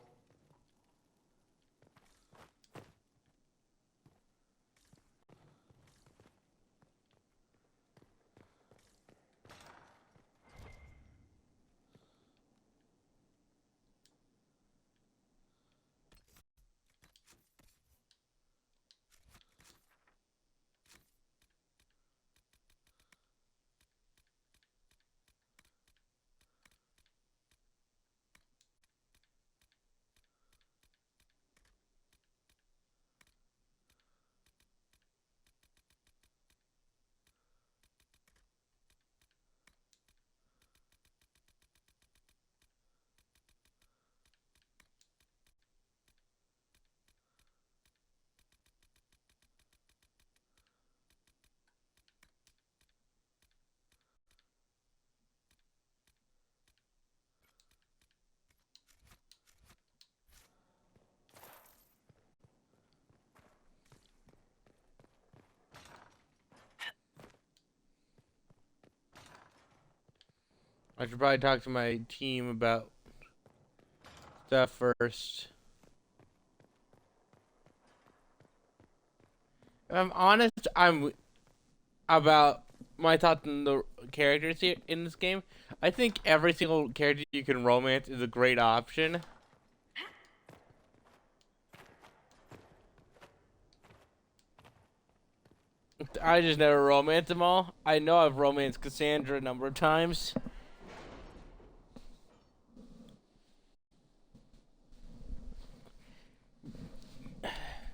I should probably talk to my team about stuff first. If I'm honest, I'm about my thoughts on the characters here in this game. I think every single character you can romance is a great option. I just never romance them all. I know I've romanced Cassandra a number of times.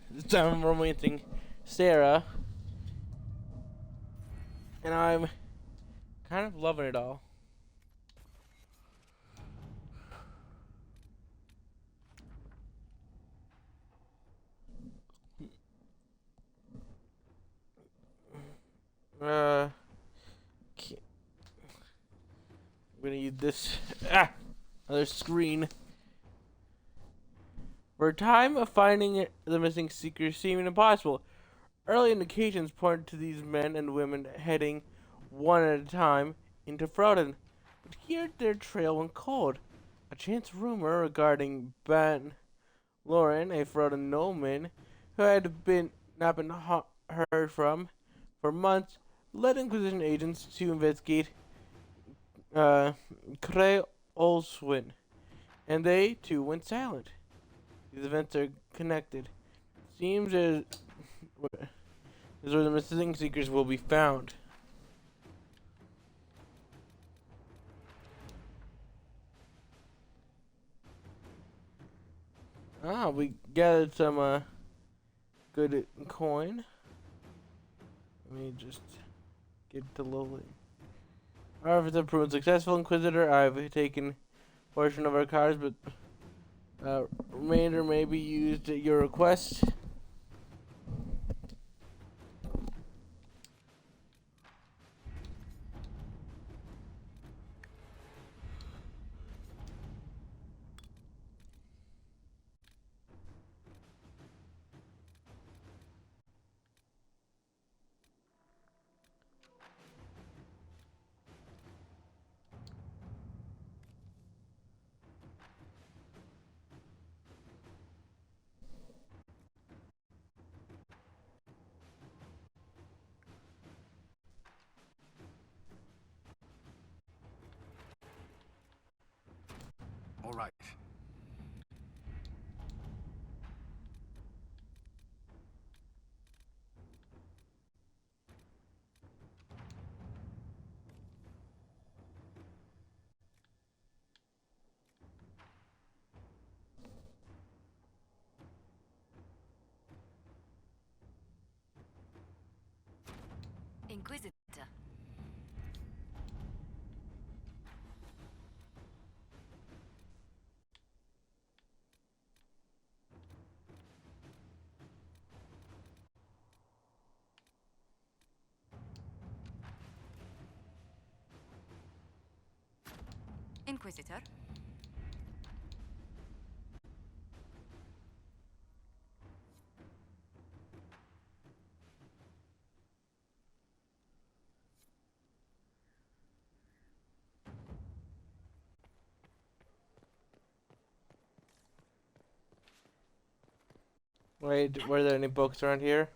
This time I'm romancing Sarah. And I'm kind of loving it all. I'm gonna use this other screen. For a time of finding the missing seekers seemed impossible. Early indications pointed to these men and women heading one at a time into Froden. But here their trail went cold. A chance rumor regarding Ben Lauren, a Froden nobleman who had not been heard from for months, led Inquisition agents to investigate Cray Olswin, and they too went silent. These events are connected. Seems as is where the missing seekers will be found. Ah, we gathered some good coin. Let me just get to loading. Our efforts have proven successful, Inquisitor. I've taken a portion of our cards, but remainder may be used at your request. right. Inquisitor. Inquisitor. Wait, were there any books around here?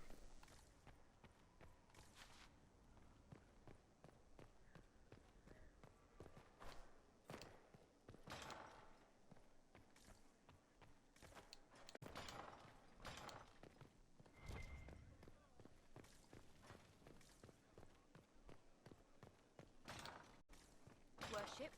Worship.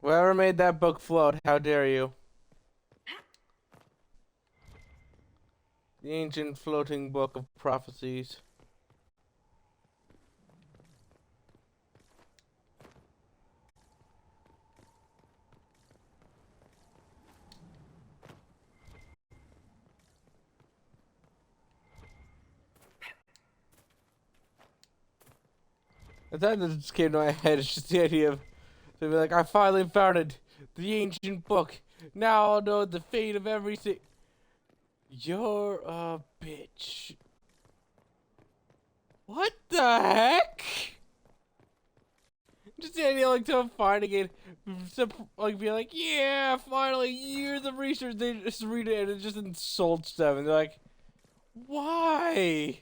Whoever made that book float, how dare you? The ancient floating book of prophecies. The thought that just came to my head is just the idea of to be like, I finally found it, the ancient book. Now I'll know the fate of everything. You're a bitch. What the heck? Just the idea like to finding it, like be like, yeah, finally, you're the research. They just read it and it just insults them. And they're like, why?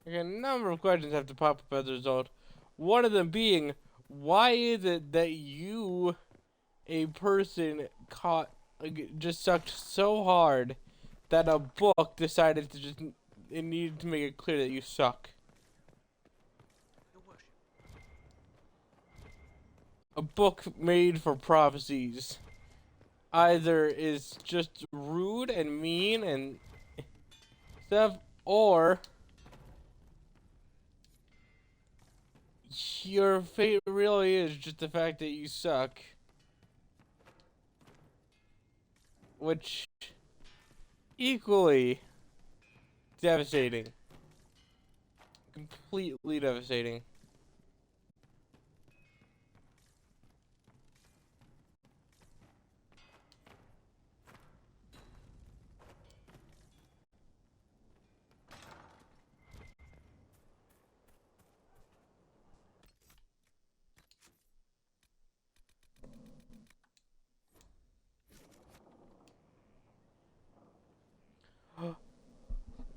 Okay, a number of questions have to pop up as a result. One of them being, why is it that you, a person, caught just sucked so hard that a book decided to just it needed to make it clear that you suck? A book made for prophecies either is just rude and mean and stuff, or your fate really is just the fact that you suck. Which equally devastating. Completely devastating.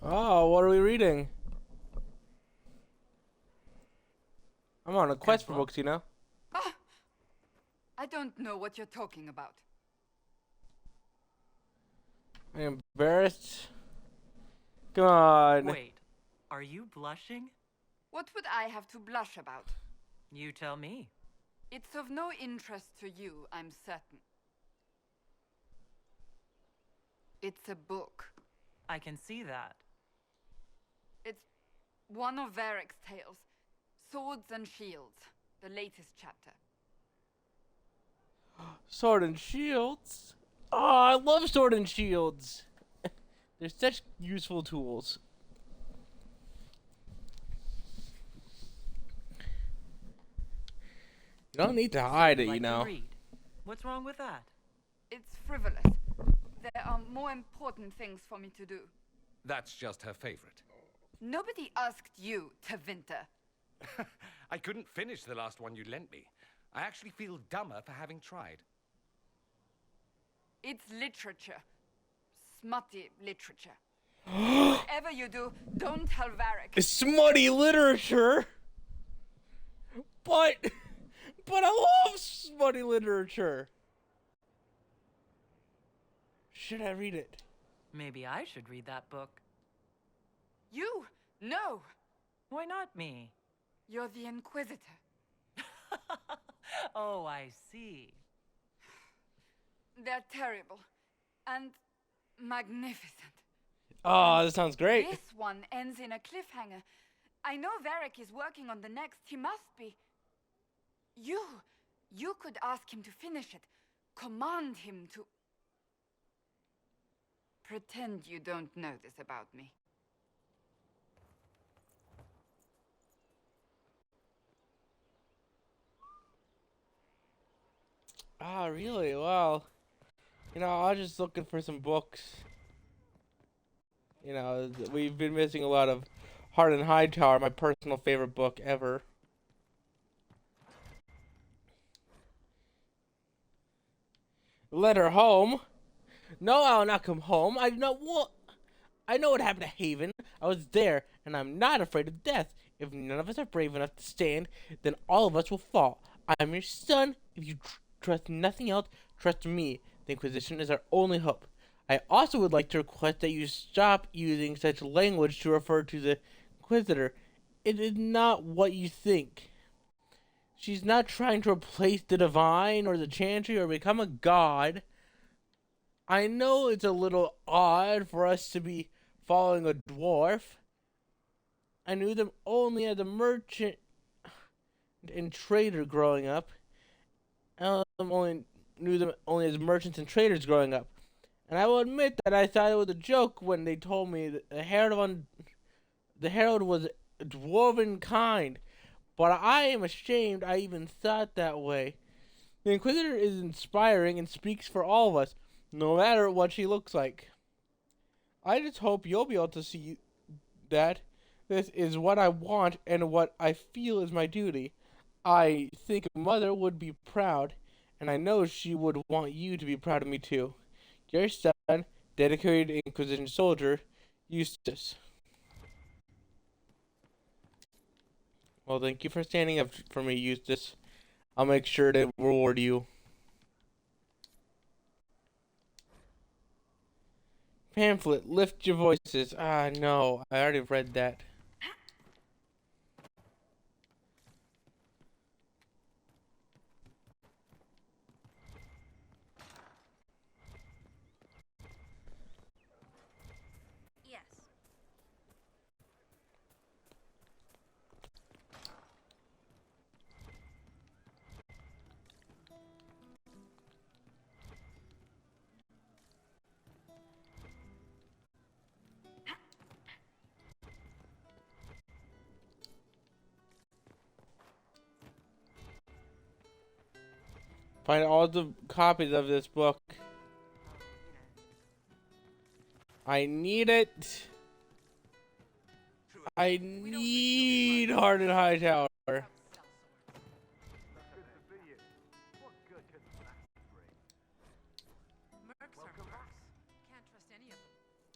Oh, what are we reading? I'm on a quest for books, you know? Ah! I don't know what you're talking about. I'm embarrassed. Come on. Wait, are you blushing? What would I have to blush about? You tell me. It's of no interest to you, I'm certain. It's a book. I can see that. It's One of Varric's tales. Swords and Shields. The latest chapter. Sword and shields. Oh, I love sword and shields. They're such useful tools. You don't need to hide it, you know. What's wrong with that? It's frivolous. There are more important things for me to do. That's just her favorite. Nobody asked you to winter. I couldn't finish the last one you lent me. I actually feel dumber for having tried. It's literature. Smutty literature. Whatever you do, don't tell Varric. It's smutty literature. But I love smutty literature. Should I read it? Maybe I should read that book. You? No. Why not me? You're the Inquisitor. Oh, I see. They're terrible. And magnificent. Oh, that sounds great. This one ends in a cliffhanger. I know Varric is working on the next. He must be. You could ask him to finish it. Command him to. Pretend you don't know this about me. Ah, really? Well, you know, I was just looking for some books. You know, we've been missing a lot of Heart and Hightower, my personal favorite book ever. Letter home. No, I'll not come home. I do not want. I know what happened to Haven. I was there, and I'm not afraid of death. If none of us are brave enough to stand, then all of us will fall. I'm your son. If you trust nothing else, trust me. The Inquisition is our only hope. I also would like to request that you stop using such language to refer to the Inquisitor. It is not what you think. She's not trying to replace the Divine or the Chantry or become a god. I know it's a little odd for us to be following a dwarf. I knew them only as a merchant and trader growing up. I only knew them only as merchants and traders growing up. And I will admit that I thought it was a joke when they told me that the Herald was dwarven kind. But I am ashamed I even thought that way. The Inquisitor is inspiring and speaks for all of us, no matter what she looks like. I just hope you'll be able to see that this is what I want and what I feel is my duty. I think Mother would be proud, and I know she would want you to be proud of me too. Your son, dedicated Inquisition soldier, Eustace. Well, thank you for standing up for me, Eustace. I'll make sure to reward you. Pamphlet, lift your voices. Ah, no, I already read that. Yes. Find all the copies of this book. I need it. I need Heart and Hightower. Mercs are mercs. Can't trust any of them.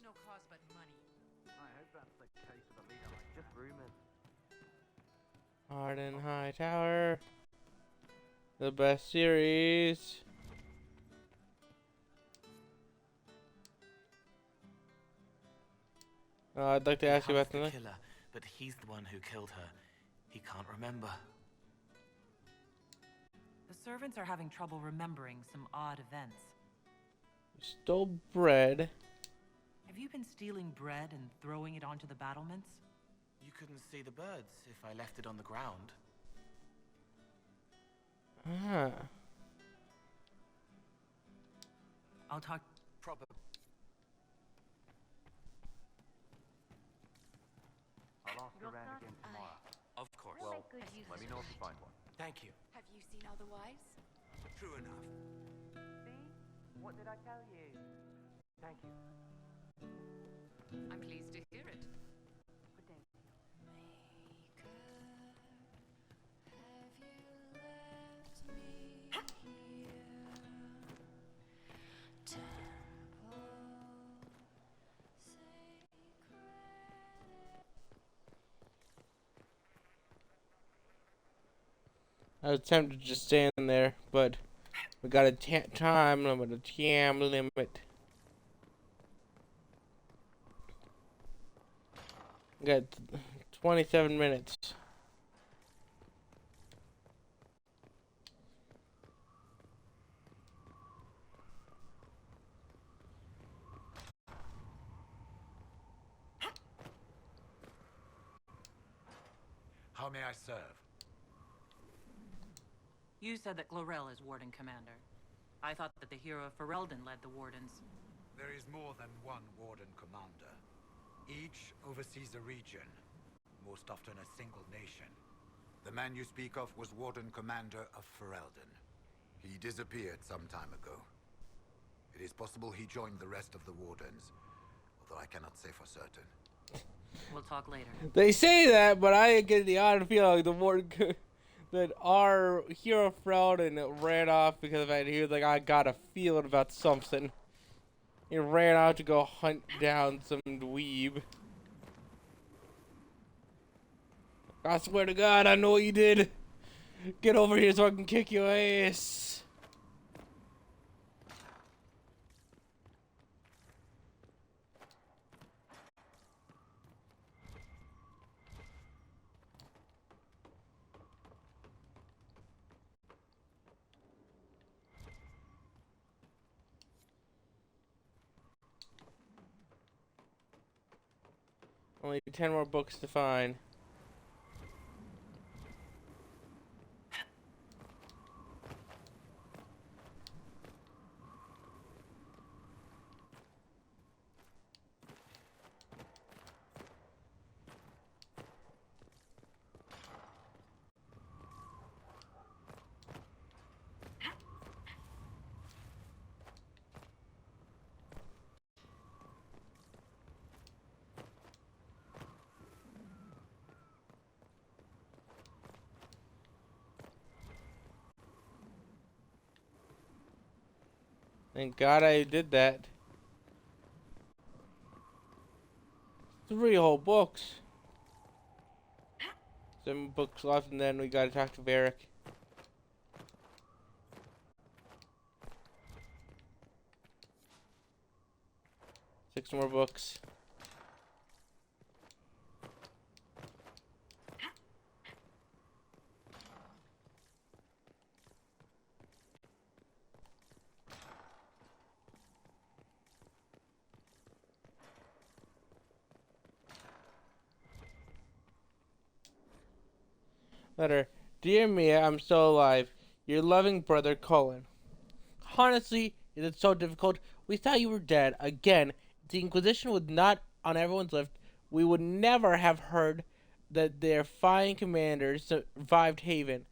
No cause but money. I hope that's the case of a leader like just rumors. Heart and Hightower. The best series. I'd like to ask you about the something. killer, but he's the one who killed her. He can't remember. The servants are having trouble remembering some odd events. You stole bread. Have you been stealing bread and throwing it onto the battlements? You couldn't see the birds if I left it on the ground. Ah. I'll talk. Proper. I'll ask around again tomorrow. Of course. Well, let me know if you find one. Thank you. Have you seen other wives? True enough. See? What did I tell you? Thank you. I'm pleased to hear it. Good day. I was tempted to just stand there, but we got a time limit, a TM limit. We got 27 minutes. How may I serve? You said that Glorel is Warden Commander. I thought that the hero of Ferelden led the Wardens. There is more than one Warden Commander. Each oversees a region, most often a single nation. The man you speak of was Warden Commander of Ferelden. He disappeared some time ago. It is possible he joined the rest of the Wardens, although I cannot say for certain. We'll talk later. They say that, but I get the odd feeling the warden that our hero Ferelden ran off because of that. He was like, I got a feeling about something. He ran out to go hunt down some dweeb. I swear to God, I know what you did. Get over here so I can kick your ass. Only 10 more books to find. Thank God I did that. 3 whole books. 7 books left, and then we gotta talk to Varric. 6 more books. Letter. Dear Mia, I'm still alive. Your loving brother, Cullen. Honestly, is it so difficult? We thought you were dead. Again, if the Inquisition was not on everyone's list, we would never have heard that their fine commanders survived Haven.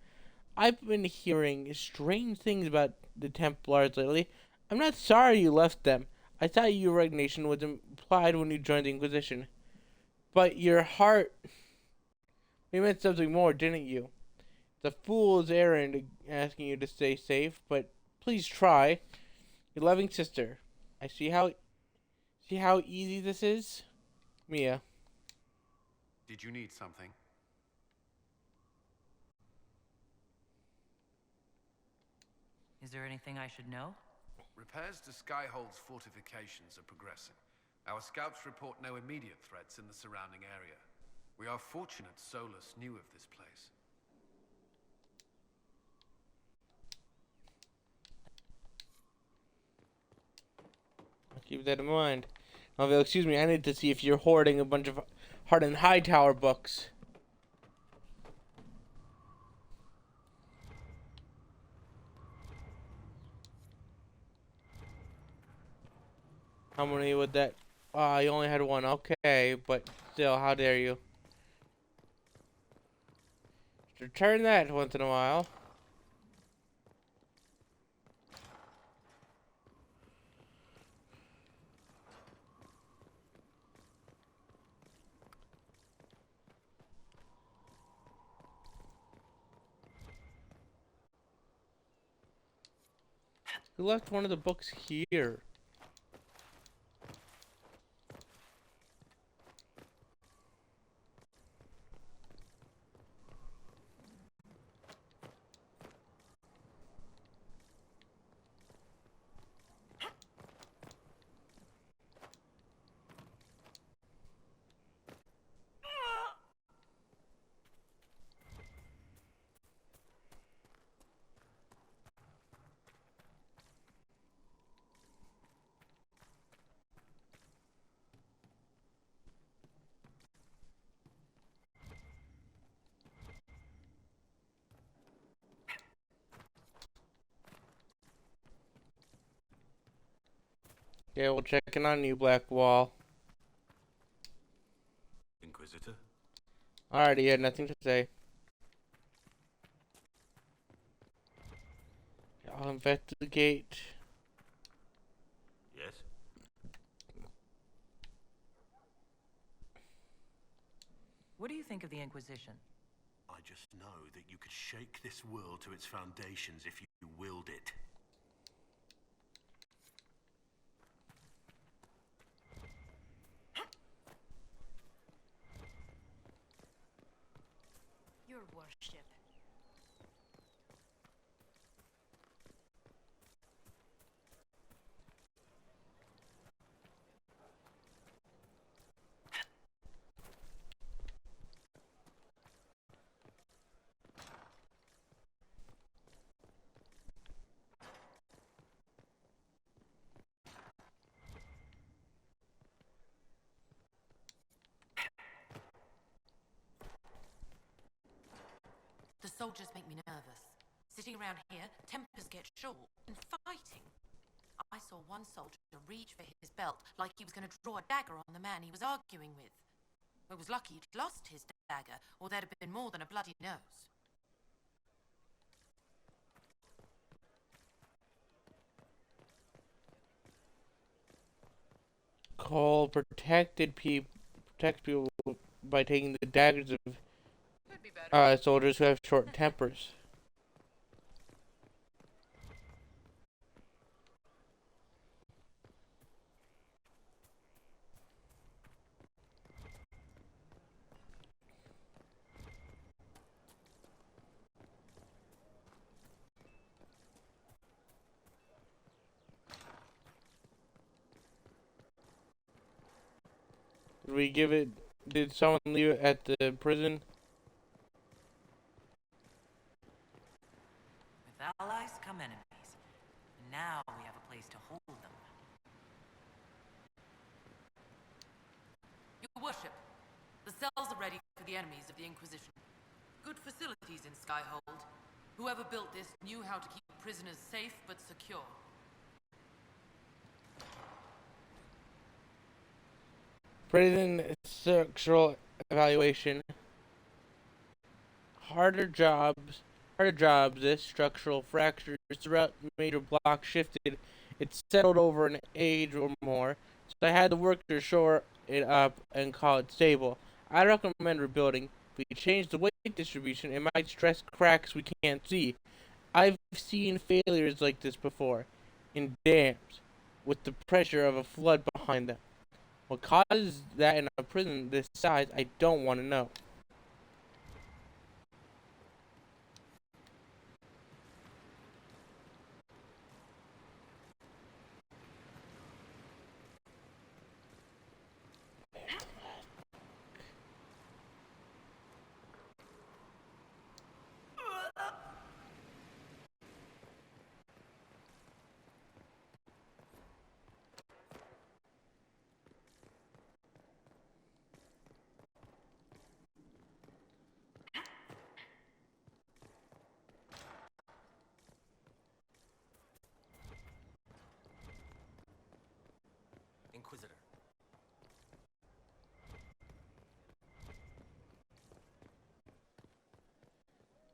I've been hearing strange things about the Templars lately. I'm not sorry you left them. I thought your resignation was implied when you joined the Inquisition. But your heart... You meant something more, didn't you? It's a fool's errand asking you to stay safe, but please try. Your loving sister. I see how easy this is? Mia. Did you need something? Is there anything I should know? Repairs to Skyhold's fortifications are progressing. Our scouts report no immediate threats in the surrounding area. We are fortunate Solus knew of this place. I'll keep that in mind. Excuse me, I need to see if you're hoarding a bunch of Pardon, Hightower books. How many would that? You only had one. Okay, but still, how dare you? Return that once in a while. You left one of the books here. Yeah, we'll check in on you, Black Wall. Inquisitor? Alrighty, had nothing to say. I'll investigate. Yes? What do you think of the Inquisition? I just know that you could shake this world to its foundations if you willed it. Your worship. The soldiers make me nervous. Sitting around here, tempers get short, and fighting. I saw one soldier reach for his belt like he was going to draw a dagger on the man he was arguing with. I was lucky he'd lost his dagger, or there'd have been more than a bloody nose. Cole protect people by taking the daggers of soldiers who have short tempers. Did we give it? Did someone leave it at the prison? With allies come enemies. And now we have a place to hold them. Your worship, the cells are ready for the enemies of the Inquisition. Good facilities in Skyhold. Whoever built this knew how to keep prisoners safe but secure. Prison structural evaluation. Harder jobs. This structural fractures throughout major blocks shifted. It settled over an age or more, so I had the workers shore it up and call it stable. I recommend rebuilding. If we change the weight distribution, it might stress cracks we can't see. I've seen failures like this before, in dams, with the pressure of a flood behind them. What causes that in a prison this size, I don't want to know.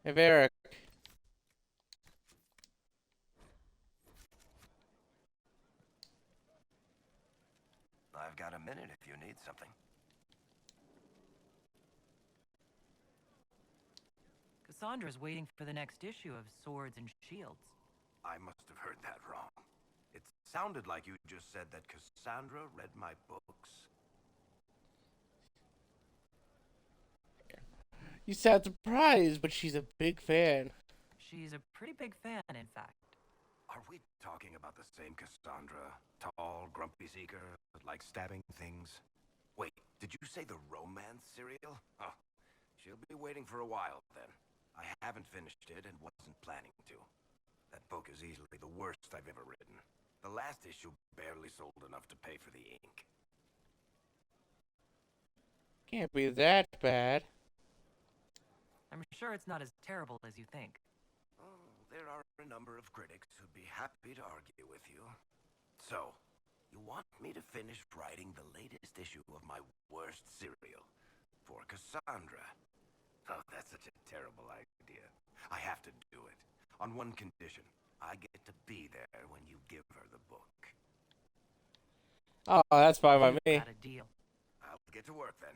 Hey, Varric. I've got a minute if you need something. Cassandra's waiting for the next issue of Swords and Shields. I must have heard that wrong. It sounded like you just said that Cassandra read my books. You sound surprised, but she's a big fan. She's a pretty big fan, in fact. Are we talking about the same Cassandra? Tall, grumpy seeker, like stabbing things? Wait, did you say the romance serial? Oh, she'll be waiting for a while then. I haven't finished it and wasn't planning to. That book is easily the worst I've ever written. The last issue barely sold enough to pay for the ink. Can't be that bad. I'm sure it's not as terrible as you think. Oh, there are a number of critics who'd be happy to argue with you. So, you want me to finish writing the latest issue of my worst serial for Cassandra? Oh, that's such a terrible idea. I have to do it. On one condition. I get to be there when you give her the book. Oh, that's fine by me. Got a deal. I'll get to work then.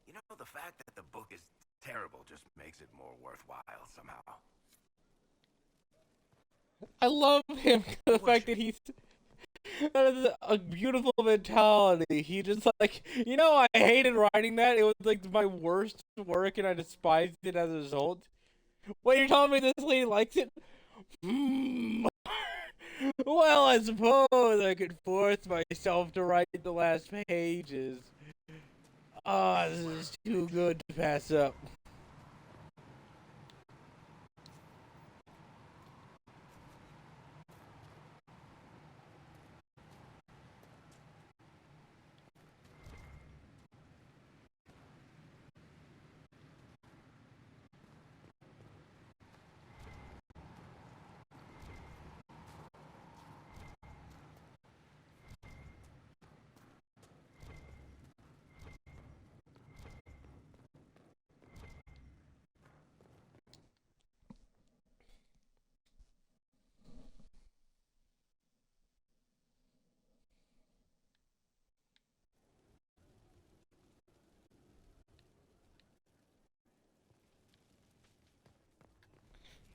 You know, the fact that the book is terrible just makes it more worthwhile somehow. I love him. The fact that he's a beautiful mentality. He just like, you know, I hated writing that. It was like my worst work, and I despised it as a result. Wait, you're telling me this lady likes it? Well, I suppose I could force myself to write the last pages. Ah, this is too good to pass up.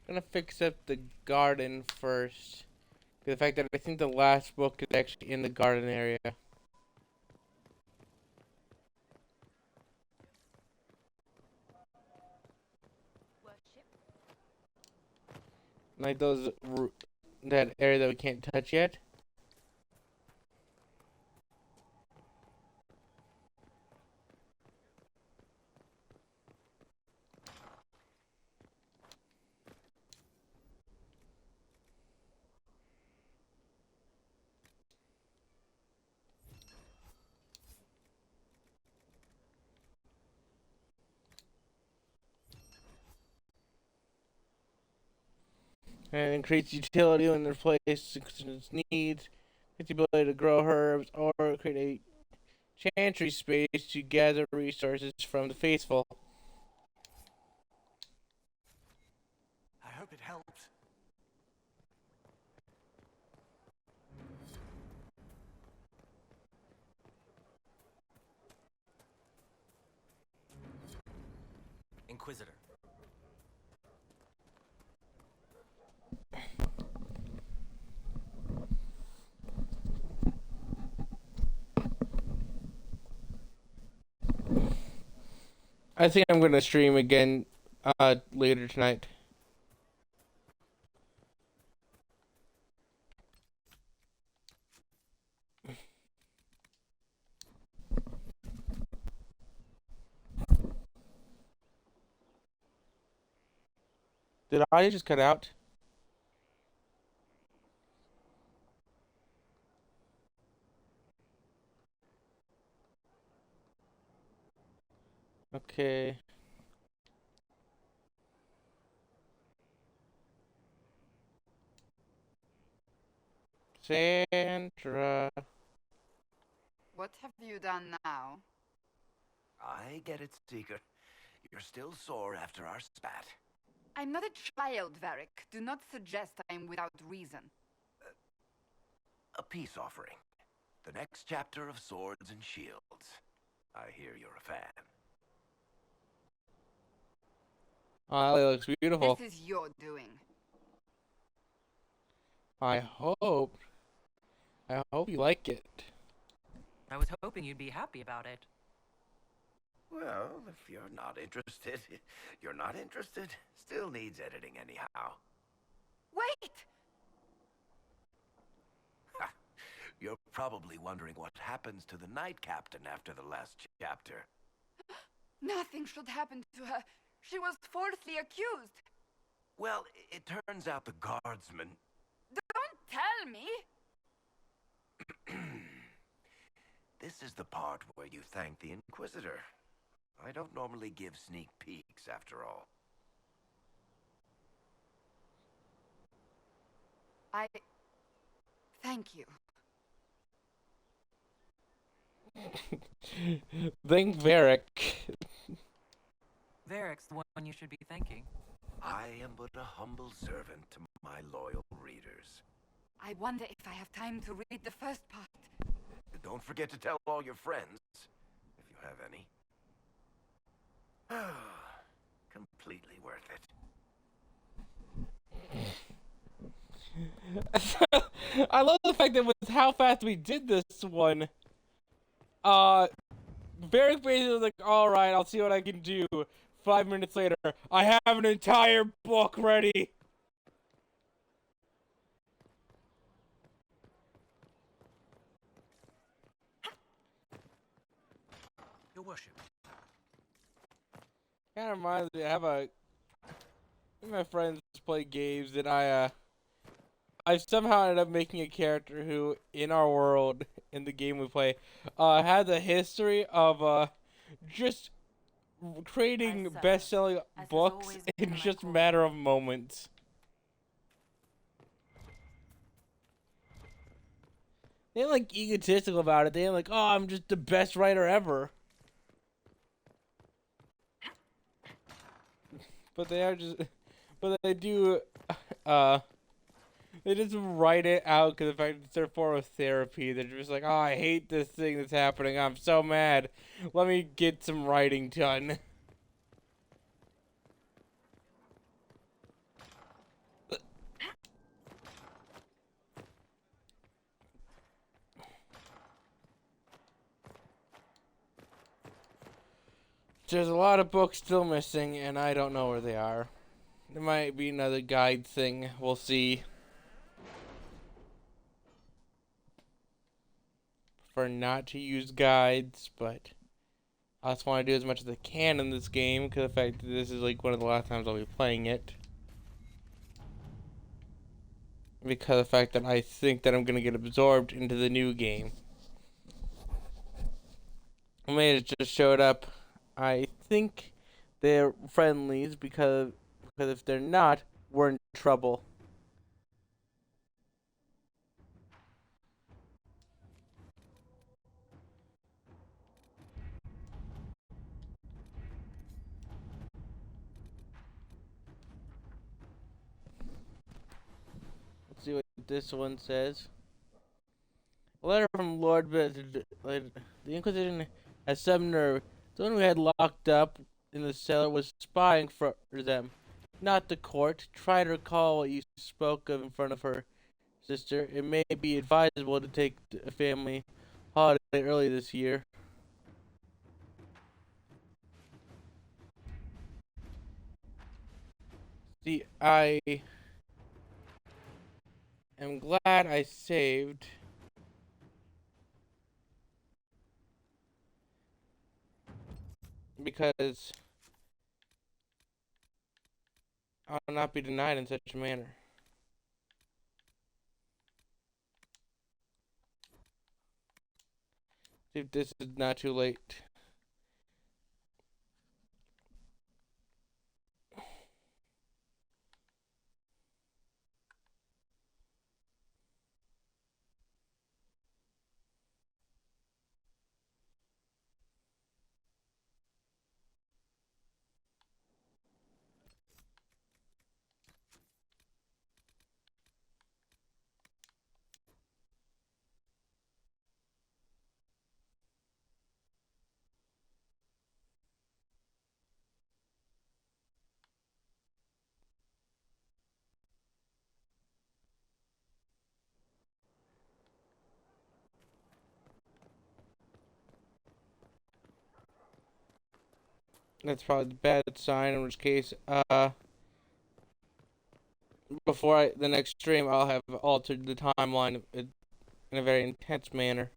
I'm gonna fix up the garden first. The fact that I think the last book is actually in the garden area. Like that area that we can't touch yet. And increase utility when replace its needs. Get the ability to grow herbs or create a chantry space to gather resources from the faithful. I hope it helps. Inquisitor. I think I'm gonna stream again later tonight. Did I just cut out? Okay. Sandra. What have you done now? I get it, Seeker. You're still sore after our spat. I'm not a child, Varric. Do not suggest I'm without reason. A peace offering. The next chapter of Swords and Shields. I hear you're a fan. Oh, that looks beautiful. This is your doing. I hope you like it. I was hoping you'd be happy about it. Well, if you're not interested, you're not interested. Still needs editing anyhow. Wait! You're probably wondering what happens to the Knight Captain after the last chapter. Nothing should happen to her. She was falsely accused. Well, it turns out the guardsmen... Don't tell me! This is the part where you thank the Inquisitor. I don't normally give sneak peeks, after all. Thank you. Thank Varric. Varric's the one you should be thanking. I am but a humble servant to my loyal readers. I wonder if I have time to read the first part. Don't forget to tell all your friends, if you have any. Completely worth it. I love the fact that with how fast we did this one. Varric basically was like, alright, I'll see what I can do. 5 minutes later, I have an entire book ready. Your worship. Kind of reminds me, my friends play games, and I somehow ended up making a character who, in our world, in the game we play, had the history of, just creating best-selling books in just a matter of moments. They ain't like egotistical about it. They ain't like, oh, I'm just the best writer ever. But they are just, but they do, they just write it out because the fact it's their form of therapy. They're just like, oh, I hate this thing that's happening. I'm so mad. Let me get some writing done. There's a lot of books still missing, and I don't know where they are. There might be another guide thing. We'll see. Prefer not to use guides, but I just want to do as much as I can in this game because the fact that this is like one of the last times I'll be playing it. Because of the fact that I think that I'm going to get absorbed into the new game. I may have just showed up. I think they're friendlies because if they're not, we're in trouble. Let's see what this one says. A letter from Lord the Inquisition has some nerve. The one we had locked up in the cellar was spying for them, not the court. Try to recall what you spoke of in front of her sister. It may be advisable to take a family holiday early this year. See, I am glad I saved. Because I'll not be denied in such a manner. See if this is not too late. That's probably the bad sign, in which case, before the next stream, I'll have altered the timeline in a very intense manner.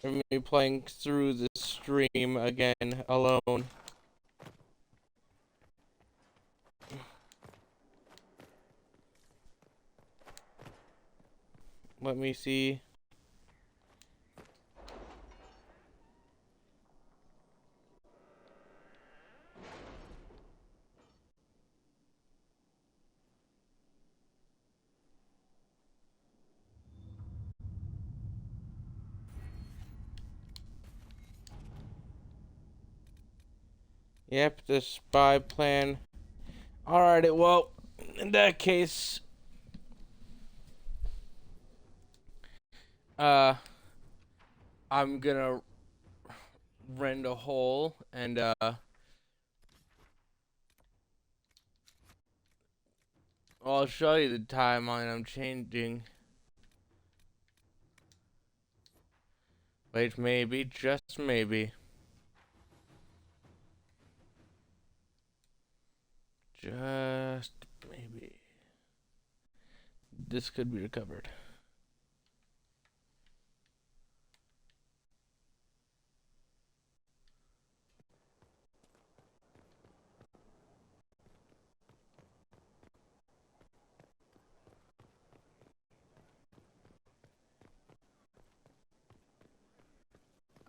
Me playing through the stream again alone. Let me see. Yep, the spy plan. Alright, well, in that case, I'm gonna rend a hole and, I'll show you the timeline I'm changing. Wait, maybe, just maybe. Just maybe. This could be recovered.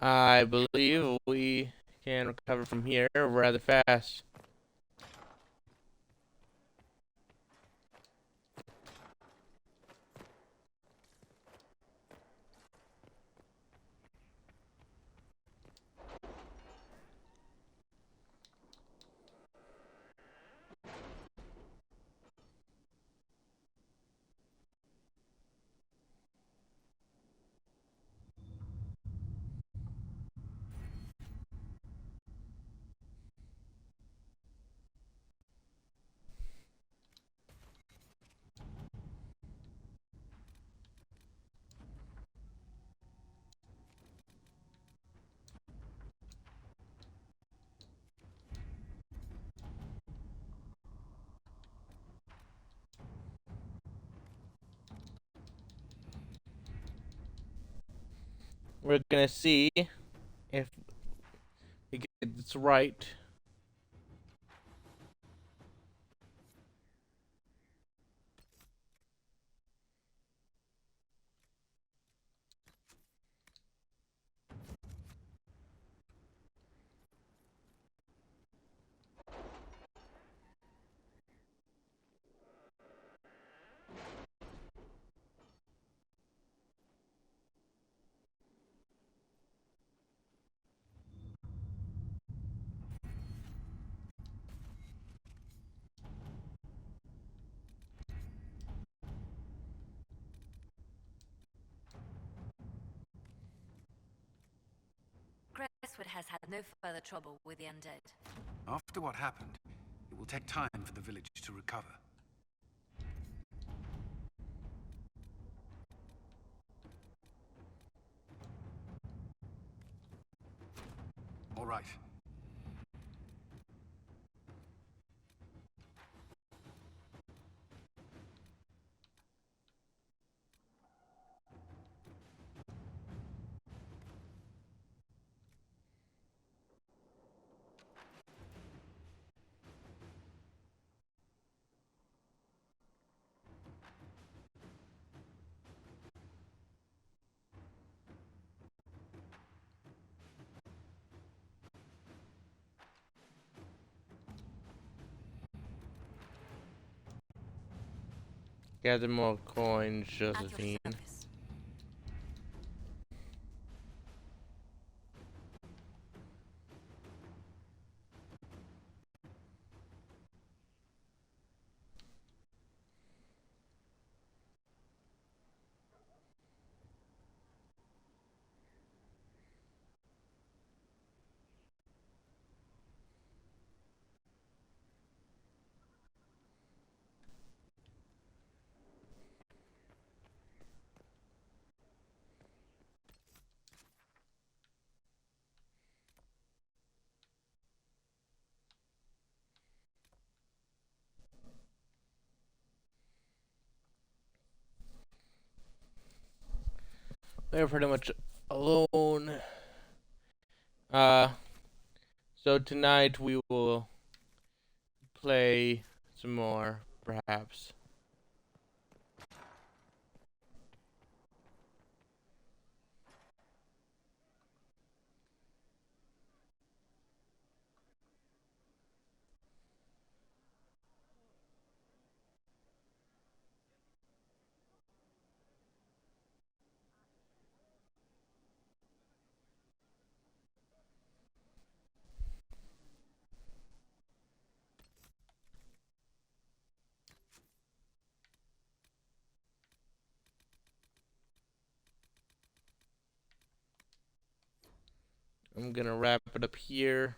I believe we can recover from here rather fast. We're gonna see if we get this right. Crestwood has had no further trouble with the undead. After what happened, it will take time for the village to recover. All right. Gather more coins, Josephine. we're pretty much alone. Uh, so tonight we will play some more, perhaps. I'm gonna wrap it up here.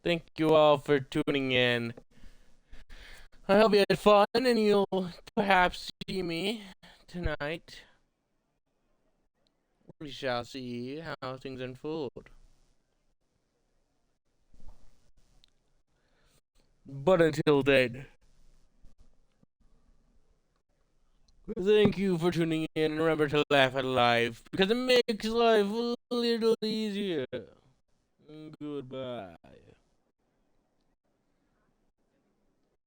Thank you all for tuning in. I hope you had fun and you'll perhaps see me tonight. We shall see how things unfold. But until then, thank you for tuning in and remember to laugh at life because it makes life a little easier. Goodbye.